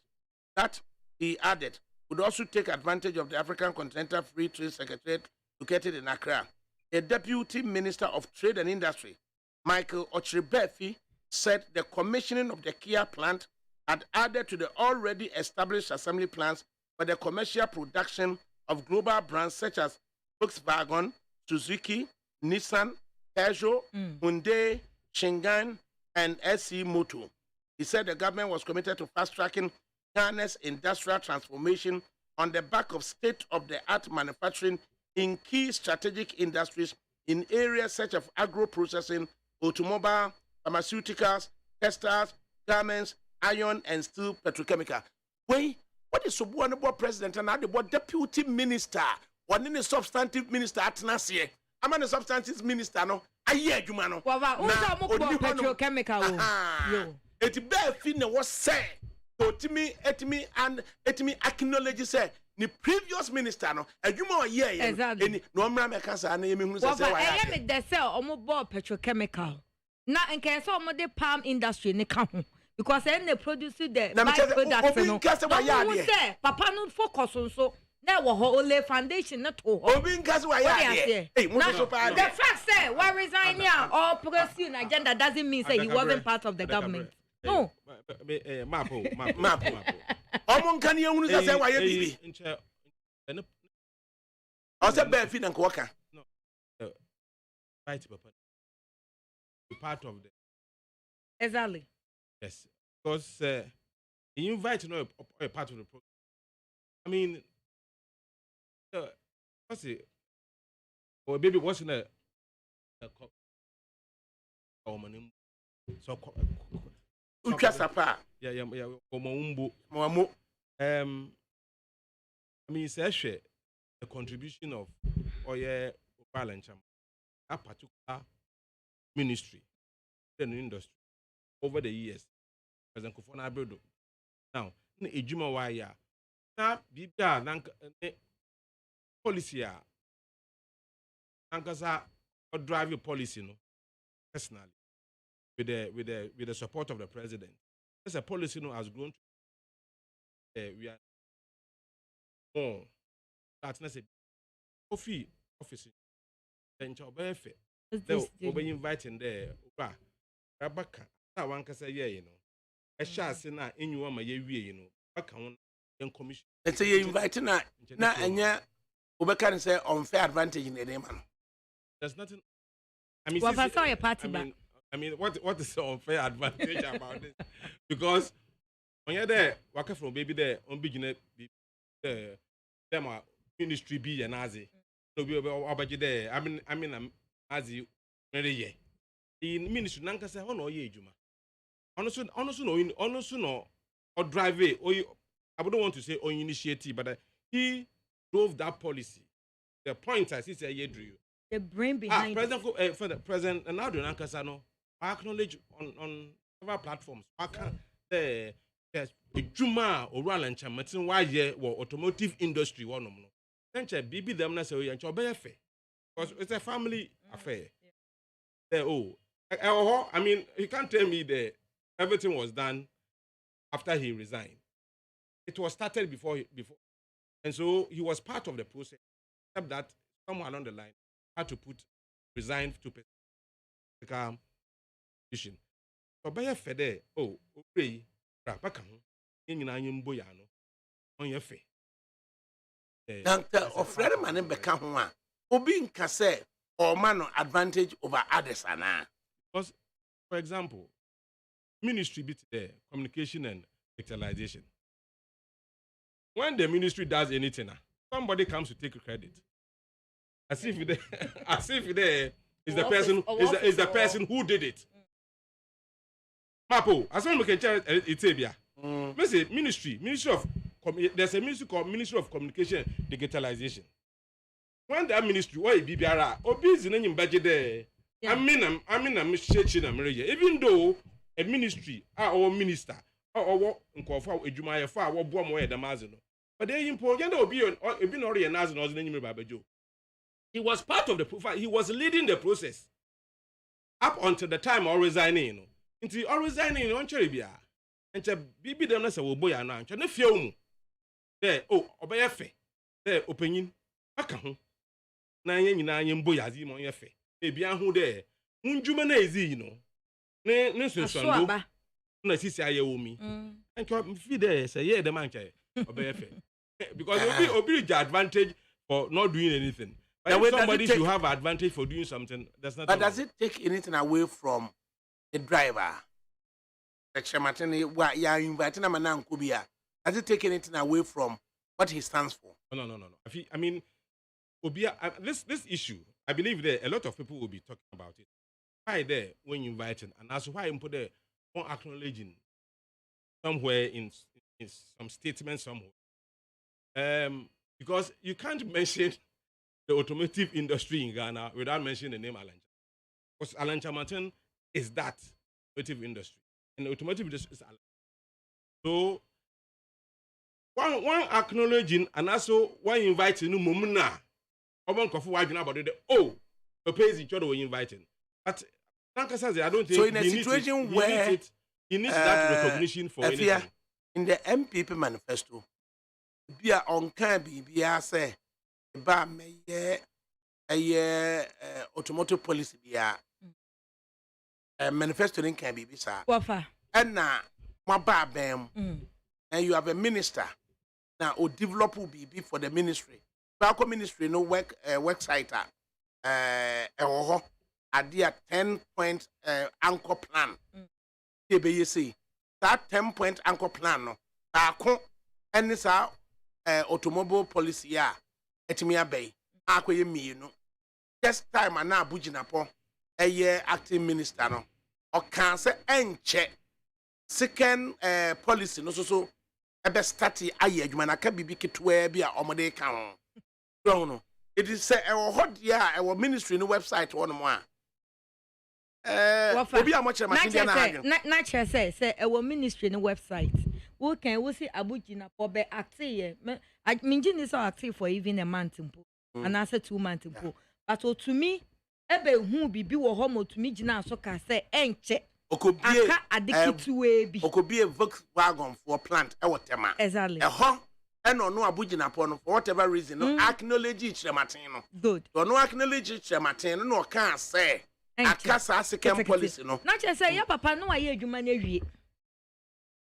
That, he added, would also take advantage of the African Continental Free Trade Secretariat located in Accra. The Deputy Minister of Trade and Industry, Michael Ochribefi, said the commissioning of the Kia plant had added to the already established assembly plants for the commercial production of global brands such as Volkswagen, Suzuki, Nissan, Peugeot, Hyundai, Shingan, and SC Moto. He said the government was committed to fast-tracking Ghana's industrial transformation on the back of state-of-the-art manufacturing in key strategic industries in areas such as agro-processing, automobile, pharmaceuticals, textiles, garments, iron and steel, petrochemical. Wait, what is one about president and the deputy minister? One in the substantive minister at Nasie. I'm a substantive minister, no. I hear you, man. Petrochemical. It bear fin was said. To me, and acknowledge say the previous minister, no. And you more yeah. Exactly. No man make us an name. I am the sell almost bought petrochemical. Now, in case of the palm industry, they come because then they produce the byproducts. No, say, Papa no focus on so. Now, whole foundation not to. The fact say, why resign here or pursue an agenda doesn't mean say he wasn't part of the government. No. Mapo. Omon can you say why you I said bear feed and walker. invite Papa. Be part of the. Exactly. Yes, because the invite no a part of the program. I mean, what's it? Or baby, what's in a so Uchasapa. yeah, Omumbu. Moamo. I mean, it's actually the contribution of Oye Balancham, that particular ministry, the industry, over the years. President Kofona Abedo. Now, in Ejuma Waya, now, Bibia, policy, Nankasa, or drive your policy, no, personally, with the support of the president. As a policy, no, has grown. We are more. That's not a coffee office. Then Chobefe. They'll be inviting there. Rabaka. That one can say, yeah, you know. A shot say na in you my you know. Back on young commission. Let's say you're inviting na and yeah, Ubekan say unfair advantage in the name. There's nothing. I mean, well, I saw your party I mean, what is the unfair advantage about this? Because when you're there, working from baby there, on beginner, them ministry be a Nazi. No, be about you there. I mean, Nazi, very in ministry, Nanka say, oh no, ye, Juma. Honestly, no, or drive it, or I wouldn't want to say on initiative, but he drove that policy. The point I see, say, ye drew. The brain behind for the president, and now the Nanka no, I acknowledge on several platforms. I can the Juma or Roland Chamatin, why ye or automotive industry one no. Then Bibi them na say and chobe affair. Because it's a family affair. I mean, you can't tell me that everything was done after he resigned. It was started before, and so he was part of the process. Except that somewhere along the line, had to resign to become position. So by a fede, okay, rapaka, in an boyano, on your face. Doctor of Fredman and Beckham, Obin Casse or man advantage over others. Because, for example, ministry bit there, communication and digitalization. When the ministry does anything, somebody comes to take credit. As if there is the person is the person who did it. Mapo, as long as we can tell it's ministry of there's a ministry called Ministry of Communication and Digitalization. When that ministry, why BBR, or busy in budget there, I mean, I'm shaking even though a ministry, or minister, or a Jumaya far, or Bomoe the Mazino. But they important to be already a Nazan name Babajo. He was part of the profile, he was leading the process up until the time of resigning. Until all resigning on Cheribia. And to be them as a boy and I can't film. There, obey a fe. There, opinion. Akaho. Nine boy as him on your fe. Maybe I who there. Unjumanese, you know. Nation, son. No, see, I owe me. And come feed there, say, yeah, the man can obey a fe. Because it'll be the advantage for not doing anything. But if somebody should have advantage for doing something, that's not. But does it take anything away from the driver? You're inviting a man, Kubia. Does it take anything away from what he stands for? No. I mean, this issue, I believe that a lot of people will be talking about it. Why there when you invite him, and that's why you put there on acknowledging somewhere in some statement somewhere. Because you can't mention the automotive industry in Ghana without mentioning the name Alancha. Because Alancha Martin is that automotive industry. And the automotive industry is Alancha. So, one acknowledging and also one inviting new Mumuna. One coffee wagon about it. The pays each other when inviting. But Nanka says, I don't think so. In a situation where he needs that recognition for anything. In the MPP manifesto, be on can be say. Ba me automotive policy be manifesto can be bisa and na ma ba bam and you have a minister now or develop will be for the ministry ministry no work website idea 10-point anchor plan. That 10-point anchor plan no. Ako any sa automobile policy ya etimi abey. Akoye mienu. Just time ana Abujinapo acting minister no. O kan se enche second policy no so ebe start aye adwuma na ka bibi ketwe bi a omode kan ho no it is say e wo hot ya e wo ministry no website wo no mo a obi a mo chere machine na hagen na chere say e wo ministry no website wo kan wo see Abujina po be active minji ni so active for even a month mpo and I say 2 months mpo but to me ebe hu bibi wo ho mo to me gina so ka say enche okobie aka adikituwe bi okobie Volkswagen for plant e wotema exactly ho eno no Abujinapo no for whatever reason no acknowledge Chirematin no good no acknowledge Chirematin no kan say aka sa second policy no na che say ya papa no aye adwuma na ewie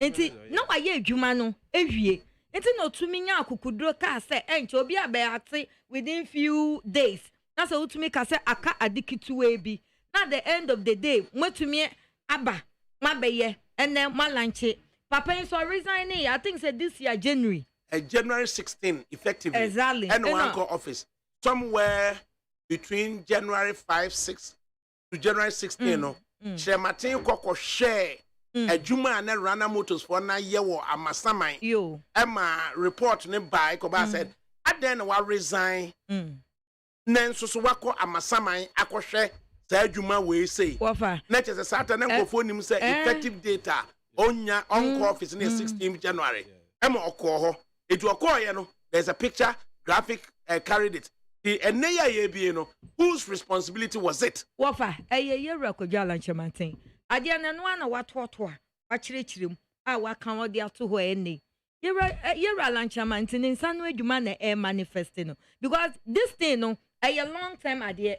enti no aye adwuma no ewie enti no tumi nya akukudro ka say enche obi abe ate within few days na say utumi ka say aka adikituwe bi na the end of the day mwetumi aba mabeye and then malanche papa is so resigning I think said this year January January 16 effectively exactly and one office somewhere between January 5-6 to January 16 no Chirematin kokko share adwuma na Rana Motors for na yewo amasaman yo Emma report ne by ko ba said aden wa resign nanso so wako amasaman akohwe sa adwuma we say na che say sata na nkofo nim say effective data onya on office na 16 January Emma okoho etu okoye no there's a picture graphic carried it the eneya ye bi no whose responsibility was it wofa ye rekodwala Chirematin ade na no na watoto a chirechirem a waka wode ato ho ene ye Chirematin nsa no adwuma na manifesting no because this thing no a long time ade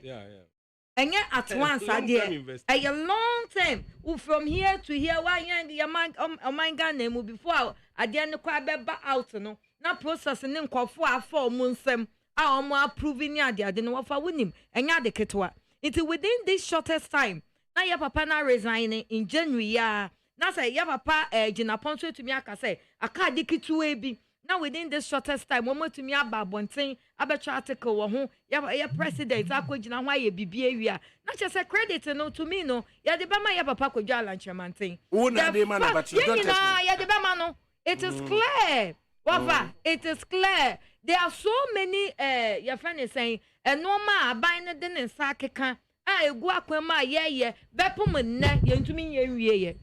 and yet at once a long time from here to here why your man my name before I didn't quite back out no na processing nkofo afọ munsem a omo approving ya de no wafa wonim enya de ketwa it within this shortest time na your papa na resigning in January ya na say your papa Jinapon so to me aka say aka de ketwa bi now within this shortest time one more to me about bonting about article wo ho ya president akogina ho aye bibie wia na che say credit no to me no ya de bema ya papa kodwala Chirematin who na dey man but you don't test me ya de bema no it is clear wafa it is clear there are so many your friend is saying no ma aban ne de ne sa keka a egu akwama ye bepom nne yentumi ye ye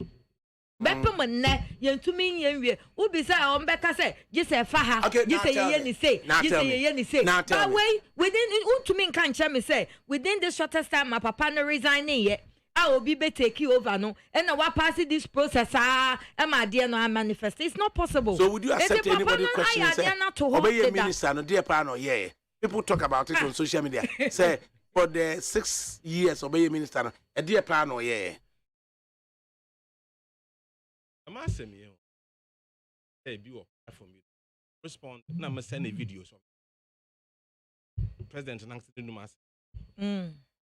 bepom nne yentumi ye ubi say on beka say jise fa ha jise ye ni say jise ye ni say but wait within untumi nka nche me say within the shortest time my papa no resigning ye I will be take you over no and now pass this process my dear no manifest it's not possible so would you accept anybody question say obey minister no dear pa no yeah people talk about it on social media say for the 6 years obey minister no a dear pa no yeah I'm asking you hey be up for me respond na me send a video so president Nancy Dumas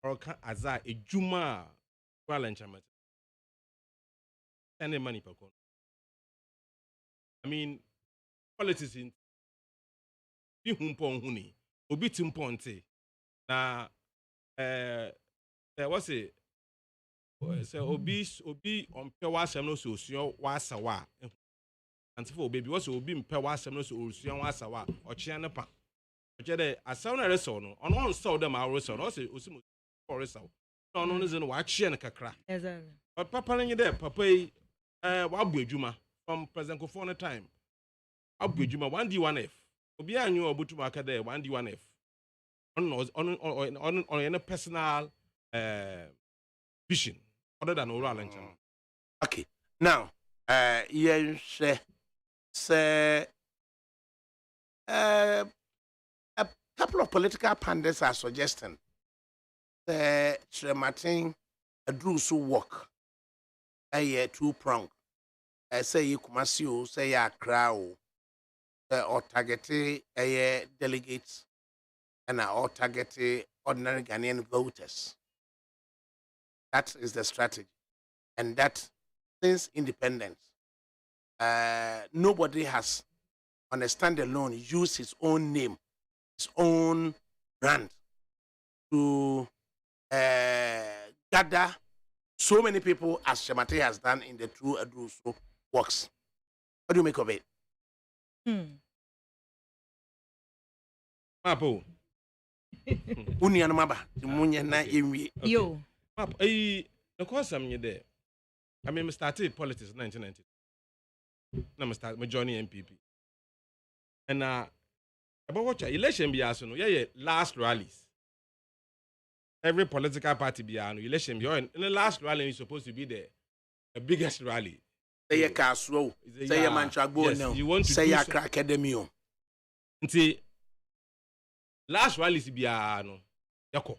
or can aza ejuma Chirematin send money per con I mean politics in bi humpon huni obi timponte na what's it say obi ompe wasem no so osuo wasawa antifo baby what's obi mpe wasem no so osuo wasawa ochia ne pa oche de asaw na reso no ono on saw dem a reso no say osimo reso no no no wa chie ne kakra exactly but papa nyi de papa yi wa bu adwuma from president Kofo no time abu adwuma 1D1F obi anyu obutuma aka de 1D1F on a personal vision other than oral and okay now yeah say a couple of political pundits are suggesting the Chirematin a drew so work a 2-prong say you Kumasi say a crowd or targeted a delegates and or targeted ordinary Ghanaian voters That is the strategy. And that since independence, nobody has, on a standalone, used his own name, his own brand to gather so many people as Shemate has done in the True Aduso works. What do you make of it? Mapo. Unianmaba, Munya na Imi. Yo. Mapo, the course I'm there. I mean, I started politics in 1990. I started my journey MPP. And about what election be asked, yeah, last rallies. Every political party be an election be in the last rally is supposed to be the biggest rally. Say a castle, say a manchagbo now. You want to say a crack academy. Until last rallies be no yako.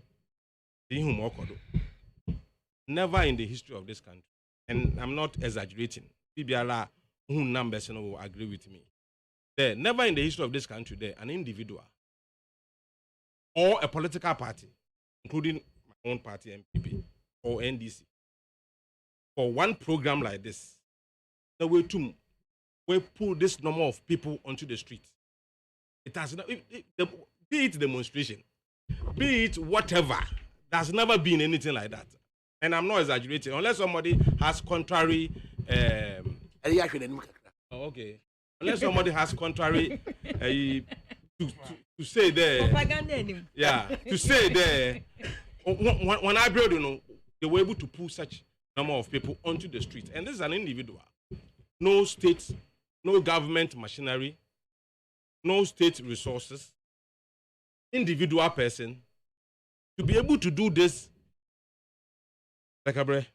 Never in the history of this country, and I'm not exaggerating. PBR who numbers will agree with me. There, never in the history of this country, there an individual or a political party, including my own party, MPP or NDC, for one program like this, the way to we pull this number of people onto the street. It has not, be it demonstration, be it whatever. There's never been anything like that, and I'm not exaggerating. Unless somebody has contrary. Okay. Unless somebody has contrary to say there. Yeah, to say there. When I build, they were able to pull such number of people onto the street, and this is an individual. No state, no government machinery, no state resources. Individual person to be able to do this, ADAKABRI,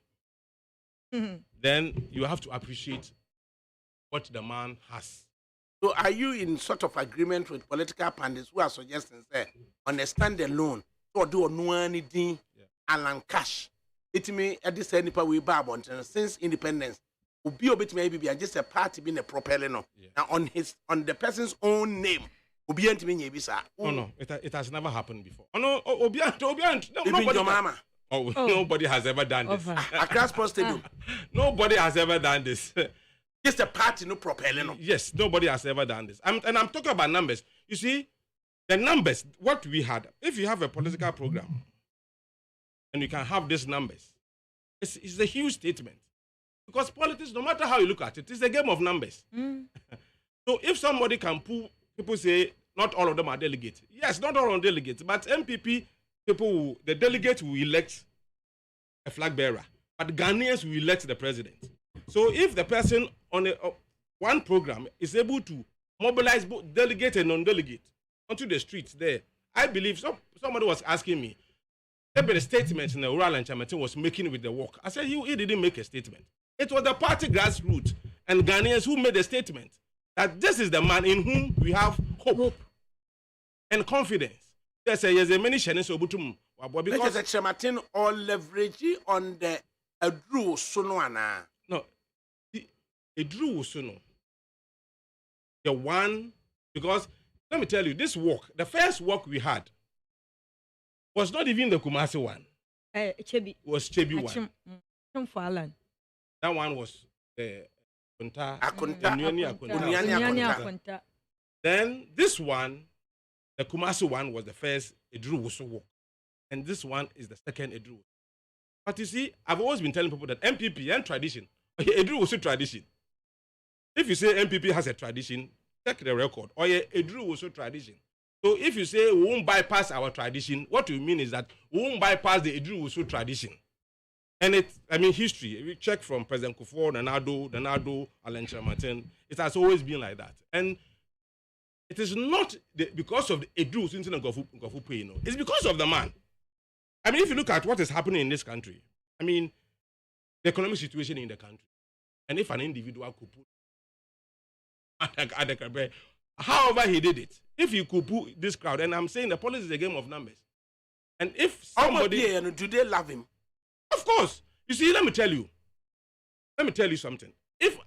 then you have to appreciate what the man has. So are you in sort of agreement with political pundits who are suggesting, say, on a standalone, so do no anything, Alan Cash, it may at this any part we bar since independence, will be a bit maybe just a party being a propeller no. Now on the person's own name. Oh no, it has never happened before. Oh no, nobody has ever done this. Across Post Stadium. Nobody has ever done this. Just a party, no propeller. No. Yes, nobody has ever done this. And I'm talking about numbers. You see, the numbers, what we had, if you have a political program and you can have these numbers, it's a huge statement. Because politics, no matter how you look at it, it's a game of numbers. So if somebody can pull, people say not all of them are delegates. Yes, not all of them are delegates, but MPP people, the delegates will elect a flag bearer, but Ghanaians will elect the president. So if the person on one program is able to mobilize both delegate and non-delegate onto the streets there, I believe somebody was asking me, the statement in the oral and Chamatin was making with the work. I said, he didn't make a statement. It was the party grassroots and Ghanaians who made the statement that this is the man in whom we have hope and confidence. There's a many channels because a Chamatin or leverage on the Drew Sunoana. No, a Drew Suno. The one, because let me tell you, this walk, the first walk we had was not even the Kumasi one. Chebi. Was Chebi one. That one was the Akunta. Then this one, the Kumasi one, was the first Edru Wusu walk. And this one is the second Edru. But you see, I've always been telling people that MPP and tradition, Edru Wusu tradition. If you say MPP has a tradition, check the record. Or Edru Wusu tradition. So if you say we won't bypass our tradition, what you mean is that we won't bypass the Edru Wusu tradition. And history, we check from President Kufuor, Nanado, Alan Chamatin, it has always been like that. And it is not because of the Edru Wusu and Gofu Pay, it's because of the man. I mean, if you look at what is happening in this country, I mean, the economic situation in the country, and if an individual could put ADAKABRI, however he did it, if you could put this crowd, and I'm saying the politics is a game of numbers, and if somebody, do they love him? Of course. You see, let me tell you something. If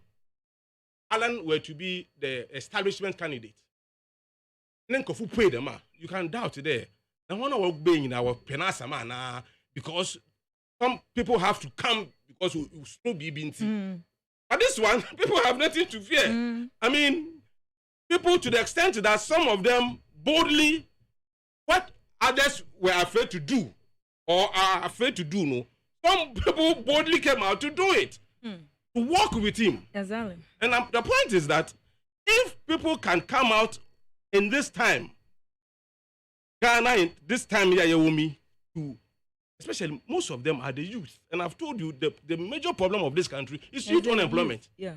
Alan were to be the establishment candidate, then Kofu pay them, you can doubt there. Now one of being in our penasa man because some people have to come because we still be binti. But this one, people have nothing to fear. I mean, people to the extent that some of them boldly, what others were afraid to do or are afraid to do, no. Some people boldly came out to do it, to walk with him. Exactly. And the point is that if people can come out in this time, Ghana in this time here, to especially most of them are the youth. And I've told you the major problem of this country is youth unemployment. Yeah.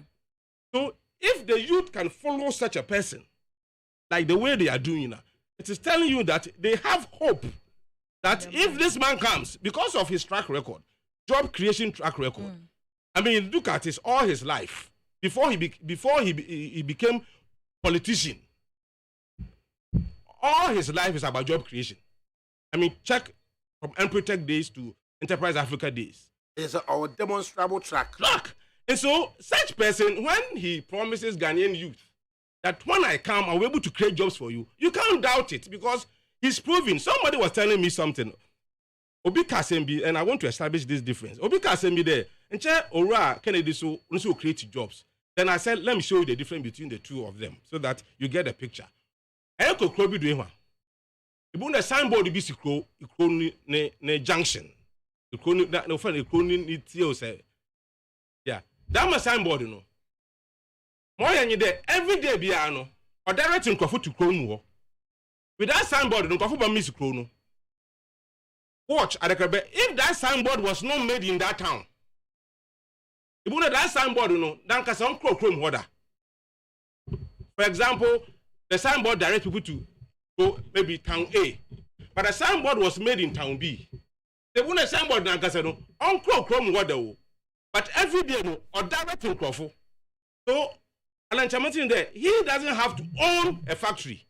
So if the youth can follow such a person, like the way they are doing now, it is telling you that they have hope that if this man comes, because of his track record, job creation track record, I mean, look at his all his life before he became politician. All his life is about job creation. I mean, check from Empretech days to Enterprise Africa days. It's our demonstrable track. And so, such person, when he promises Ghanaian youth that when I come, I'll be able to create jobs for you, you can't doubt it because he's proving. Somebody was telling me something. Obi Kasembi, and I want to establish this difference. Obi Kasembi there, and Chair Ora Kennedy so create jobs. Then I said, let me show you the difference between the two of them so that you get the picture. Eko Krobi doing one. Ibun the signboard be sikro ne junction. Ikro that no friend ikro ni tio say. Yeah. That my signboard no. More than there every day bia no. Or direct nkofo to Chrome wo. With that signboard no nkofo ba miss no. Watch ADAKABRI. If that signboard was not made in that town, ibun that signboard no, dan kasa on Chrome order. For example, the signboard direct people to go maybe town A, but the signboard was made in town B. The one signboard dan kasa no on Chrome order, but every day no or direct in Crawford. So Alan Chamatin there, he doesn't have to own a factory.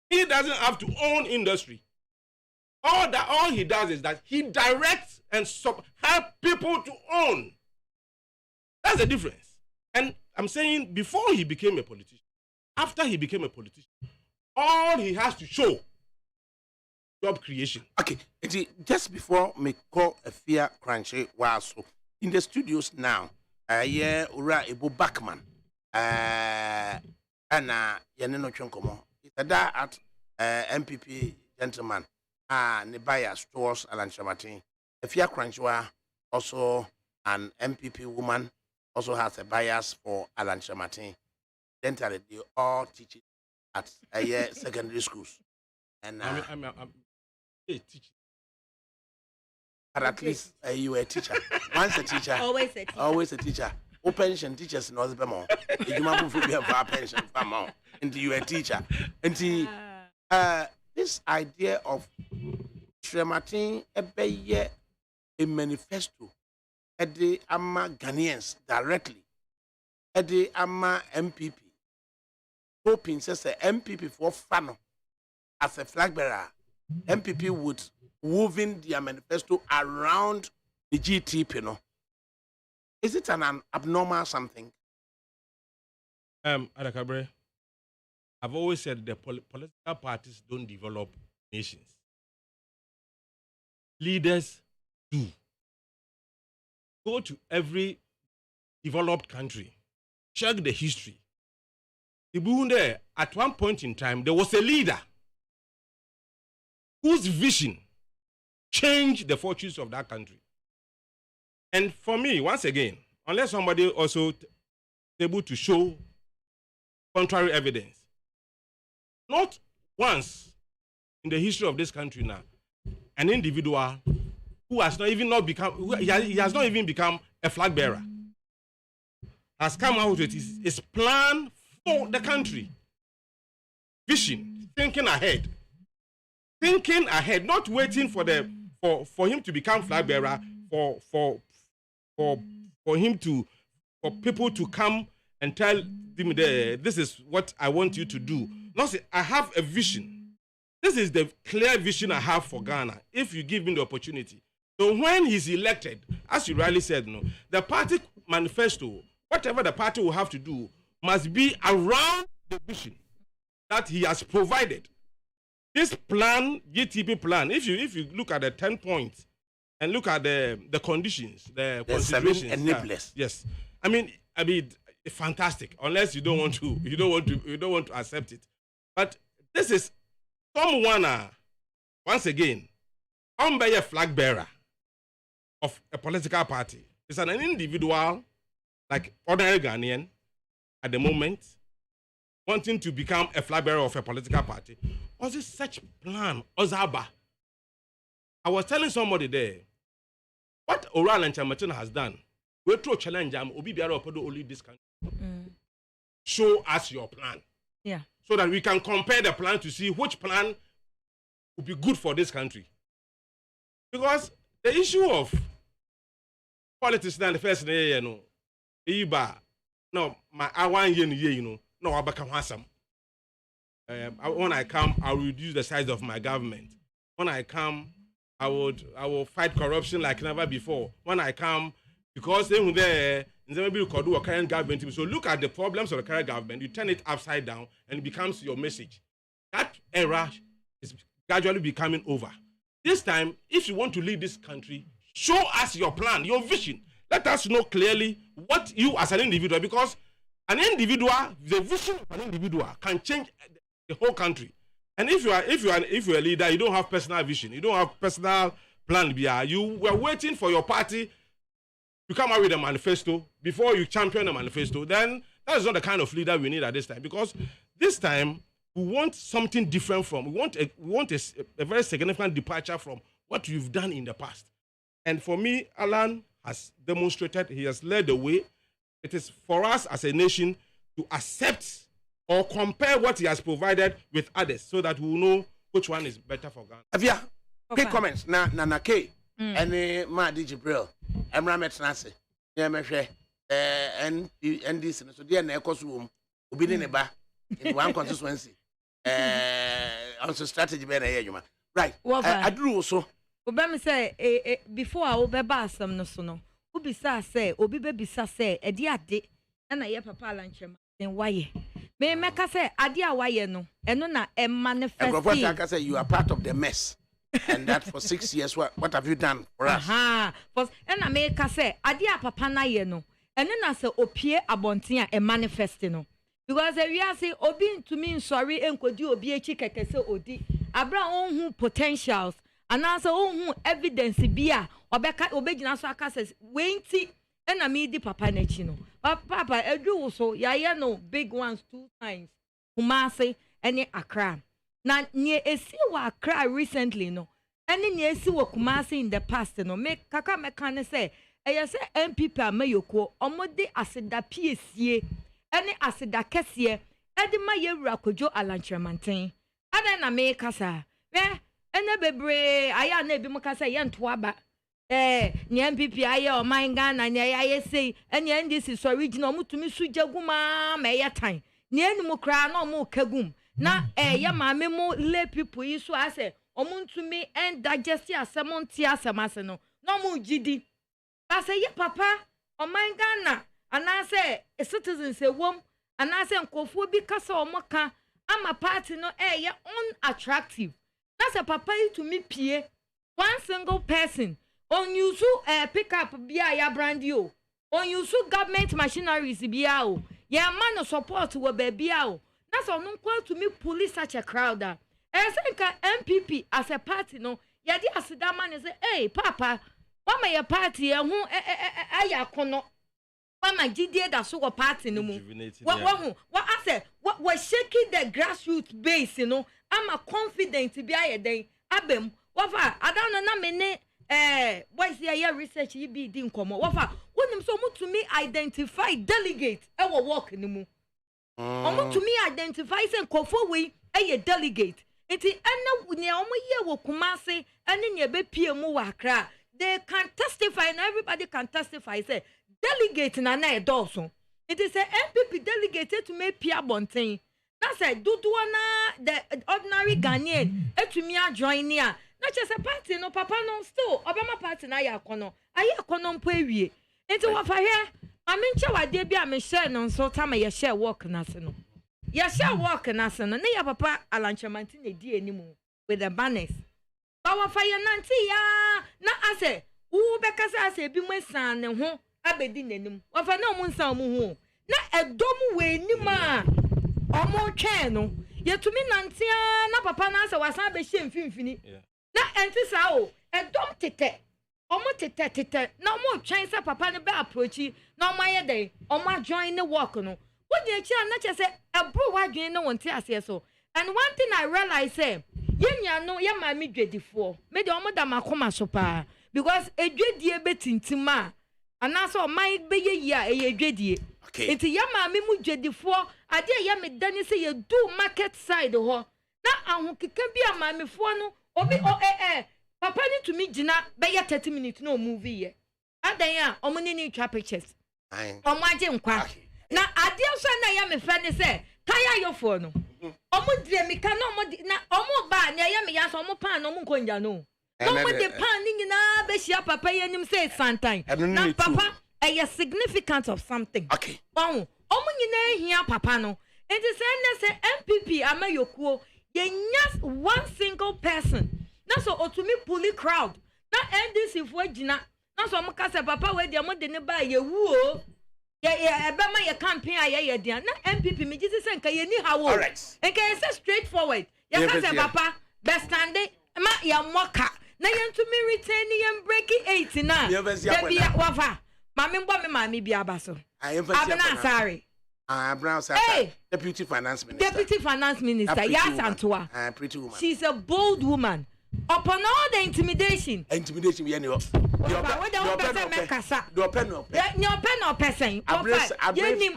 He doesn't have to own industry. All he does is that he directs and help people to own. That's the difference. And I'm saying before he became a politician, after he became a politician, all he has to show job creation. Okay, just before me call a fear crunchy so in the studios now, yeah, Ura Ebo Backman, Anna Yanino Chonkomo. It's a da at MPP gentleman. Nebaya stores Alan Shamatin. A fear crunchwa also an MPP woman also has a bias for Alan Shamatin. Dentally, they all teach it at secondary schools. And I'm a teacher. But at least you were a teacher. Once a teacher, Always a teacher. always a teacher. O pension teachers in Osbemo. You might move to a pension for more. And you a teacher. And this idea of Shamatin a manifesto at the Ama Ghanaians directly at the Ama MPP. Hoping says the MPP for fun as a flag bearer, MPP would move in their manifesto around the GT panel. Is it an abnormal something? ADAKABRI, I've always said the political parties don't develop nations. Leaders do. Go to every developed country, check the history. There, at one point in time, there was a leader whose vision changed the fortunes of that country. And for me, once again, unless somebody also is able to show contrary evidence, not once in the history of this country now, an individual who has not even become a flag bearer has come out with his plan for the country. Vision, thinking ahead, not waiting for him to become flag bearer, for people to come and tell him this is what I want you to do. Not say I have a vision. This is the clear vision I have for Ghana. If you give me the opportunity. So when he's elected, as you rightly said, no, the party manifesto, whatever the party will have to do, must be around the vision that he has provided. This plan, GTP plan, if you look at the 10 points and look at the conditions, the considerations. Enablers. Yes, I mean, it's fantastic. Unless you don't want to accept it. But this is someone. Once again, I'm a flag bearer of a political party. It's an individual, like ordinary Ghanaian, at the moment, wanting to become a flag bearer of a political party. Was it such plan, Ozaba? I was telling somebody there, what Oral and Chamatin has done, we throw challenge them, Obi Biara Opodo only this country. Show us your plan. Yeah. So that we can compare the plan to see which plan would be good for this country. Because the issue of politics now, the first day, you know, no, I want you know, no, I become handsome. When I come, I will reduce the size of my government. When I come, I will fight corruption like never before. When I come, because then there, maybe you could do a current government. So look at the problems of the current government, you turn it upside down, and it becomes your message. That era is gradually becoming over. This time, if you want to lead this country, show us your plan, your vision. Let us know clearly what you as an individual, because an individual, the vision of an individual can change the whole country. And if you're a leader, you don't have personal vision, you don't have personal plan. You were waiting for your party to come out with a manifesto before you champion the manifesto. Then that is not the kind of leader we need at this time, because this time we want something different from. We want a very significant departure from what you've done in the past. And for me, Alan has demonstrated, he has led the way. It is for us as a nation to accept or compare what he has provided with others, so that we will know which one is better for Ghana. Avia, quick comments. Na K. Any ma Jibril. Emra Metnase. Yeah, me hwe. NDC so dey na ekoso obi ne ba in one constituency. Also strategy be na yedwuma. Right. Aduru so. Obama say before I obeba asam no so no. Ubisa say obi be bisa say edi ade na ye papa lanchem den waye. Me meka say ade a waye no eno na e manifest. Ekofo say you are part of the mess. And that for 6 years, what have you done for us? First, and I make say, Adia Papa na ye no, and then I say, Opie Abontia a manifesting. Because we are say, Obi to me sorry, and could you be a chicken say, Odi, Abra on who potentials, and answer on who evidence beer, or Becca obedience says, Wainty, and I mean the Papa Nechino. But Papa, I do so, ya no big ones 2 times, Kumase, and Accra. Na near a sea wa cry recently no any near sea wa Kumasi in the past no make kaka mekane say say MPP amayoko omode aseda PSA any aseda kese edi ma yewura kojo alanchremanten ada na me kasa ene bebre aya na ebi mukasa ye nto aba ni MPP aye o man Ghana ni aye say ene NDC so original mutumi sujaguma ma ye tan ni enu mukra na omu kagum na ya maame mo lay people yi so ase omuntumi and digest asemonti asemase no no mu gidi ase ye papa o man Ghana anase citizens ewom anase nkofo bi kasa omoka ama party no ye unattractive na se papa yi to me pie one single person on use pick up bia ya brandi o on use government machineries bia o ya man support wo ba bia o. That's all. No to me police such a crowd. I think MPP as a party no. Yadi as that man say, hey Papa, why my party who I kono. Why my GDA that so a party no more. What I say? What was shaking the grassroots base? You know, I'm a confident to be a day. Abem. What I don't know na many. Why is there research? You be didn't come. What when so much to me identify delegate. I will walk in the moon. To me identify and confirm we a delegate. It's near omo Kumasi and in your baby Accra. They can testify and everybody can testify. Say delegate na na Dawson. It is a MPP delegated to make Pia Bontain. That's a Duduana the ordinary Ghanaian. To me join here. Not just a party, no papa no still. Obama party na ya kono. Aye kono mpoewie. Into what I hear. I mean, I did be a share no so time I share walk national. Ya share walk national. Ne ya papa alanchamantin e di anymore with the banners. Bawa fire nanti ya na ase wo bekasa ase bi mwesan ne ho abedi nenim. Wa fa na omo nsan omo ho. Na edom we nima omo twen no. Yetumi nanti na papa na ase wasan be hye mfimfini. Na enti sa o edom tete. Omo tete na omo twen sa papa ne be approach na omo aye dey omo join ne work no. Wo dey chi na che se ebro wadwen ne wonte ase so. And one thing I realize say yenya no ye ma me dwedifo me de omo da makoma so pa because edwedie betintima anaso o mai be ye a e edwedie enti ye ma me mu dwedifo ade ye me dani say ye do market side ho na ahokeka bi ama me fo no obi papa ni to me gina be ye 30 minutes no movie ye adan ya omo ni twa pictures omo age nkwa na ade so na ye me fa ni say kaya yo fo no omo dire mi ka na omo ba na ye me ya so omo pan no omo nkonja no omo de pan ni na be hia papa ye nim say santan na papa a significant of something okay omo nyina hia papa no it is say MPP amayokuo ye nya one single person na so otumi puli crowd na NDC fo agina na so omo ka say papa we de omo de ne ba ye wu o ebema ye campaign aye dia na MPP me jisi se nka ye ni hawo nka ye say straightforward ye ka say papa best stand ma ye moka na ye ntumi retain ye break 8 na de bia wafa mami mbo me mami bia baso abna sorry Brown sir deputy finance minister yes Antoa pretty woman she's a bold woman upon all the intimidation we any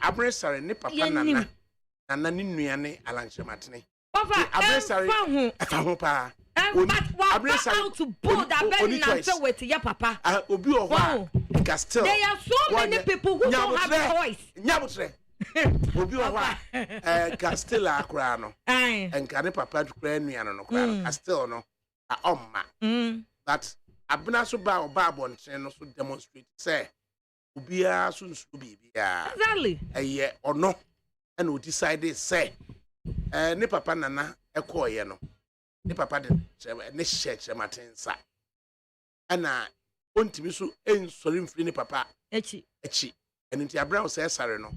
Abresare ne papa nana ni nuane alanchematene Abresare afa pa Abresare to bold abena with your papa obi o ho Castle there are so many people who don't have a voice nyabotre obi o ho Castle akra no enka ne papa kra nuane no kra no Castle no omma that abena so ba bonchen no so demonstrate say obia so nsu bibia exactly eye ono and we decide say ne papa nana ekoye no ne papa de ne hye matensa ana ontimi so ensori mfiri ne papa echi enti abra say sare no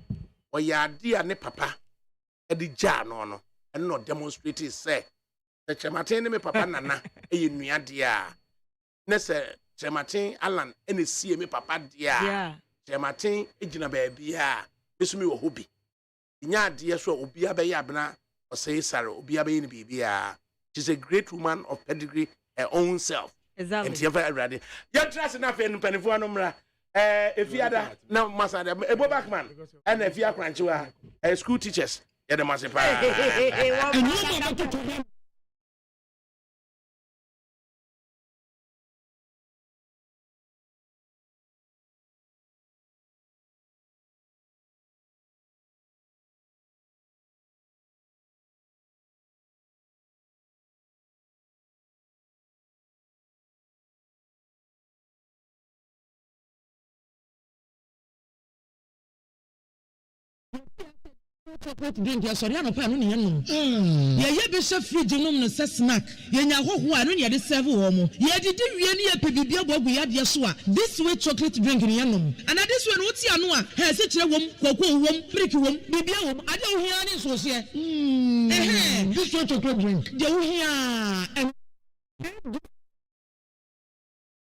oya ade a ne papa e de ja no and no demonstrate say the chematin me papa nana eye nuade a ne se chematin alan ene sie me papa dia chematin ejina ba bia besumi wo hobi nya ade so obi abaye abena o say sare obi abaye ni bibia. She's a great woman of pedigree, her own self. Exactly. And she ever ready. You trust enough in Penifua number. If you had now, Master, a back man, and if you are crunchy, school teachers, you're the master. Chocolate drink ya sorry anopa no ne yenu ye be hye fridge no no se snack ye nya hoho anu ne de serve wo mo ye didi wie ne ye pebibia bogu ya de so a this way chocolate drink ne yenu and this way no ti anu a he se kire wom kwakwo wom brick wom bibia wom ade wo hia ne so se this way chocolate drink de wo hia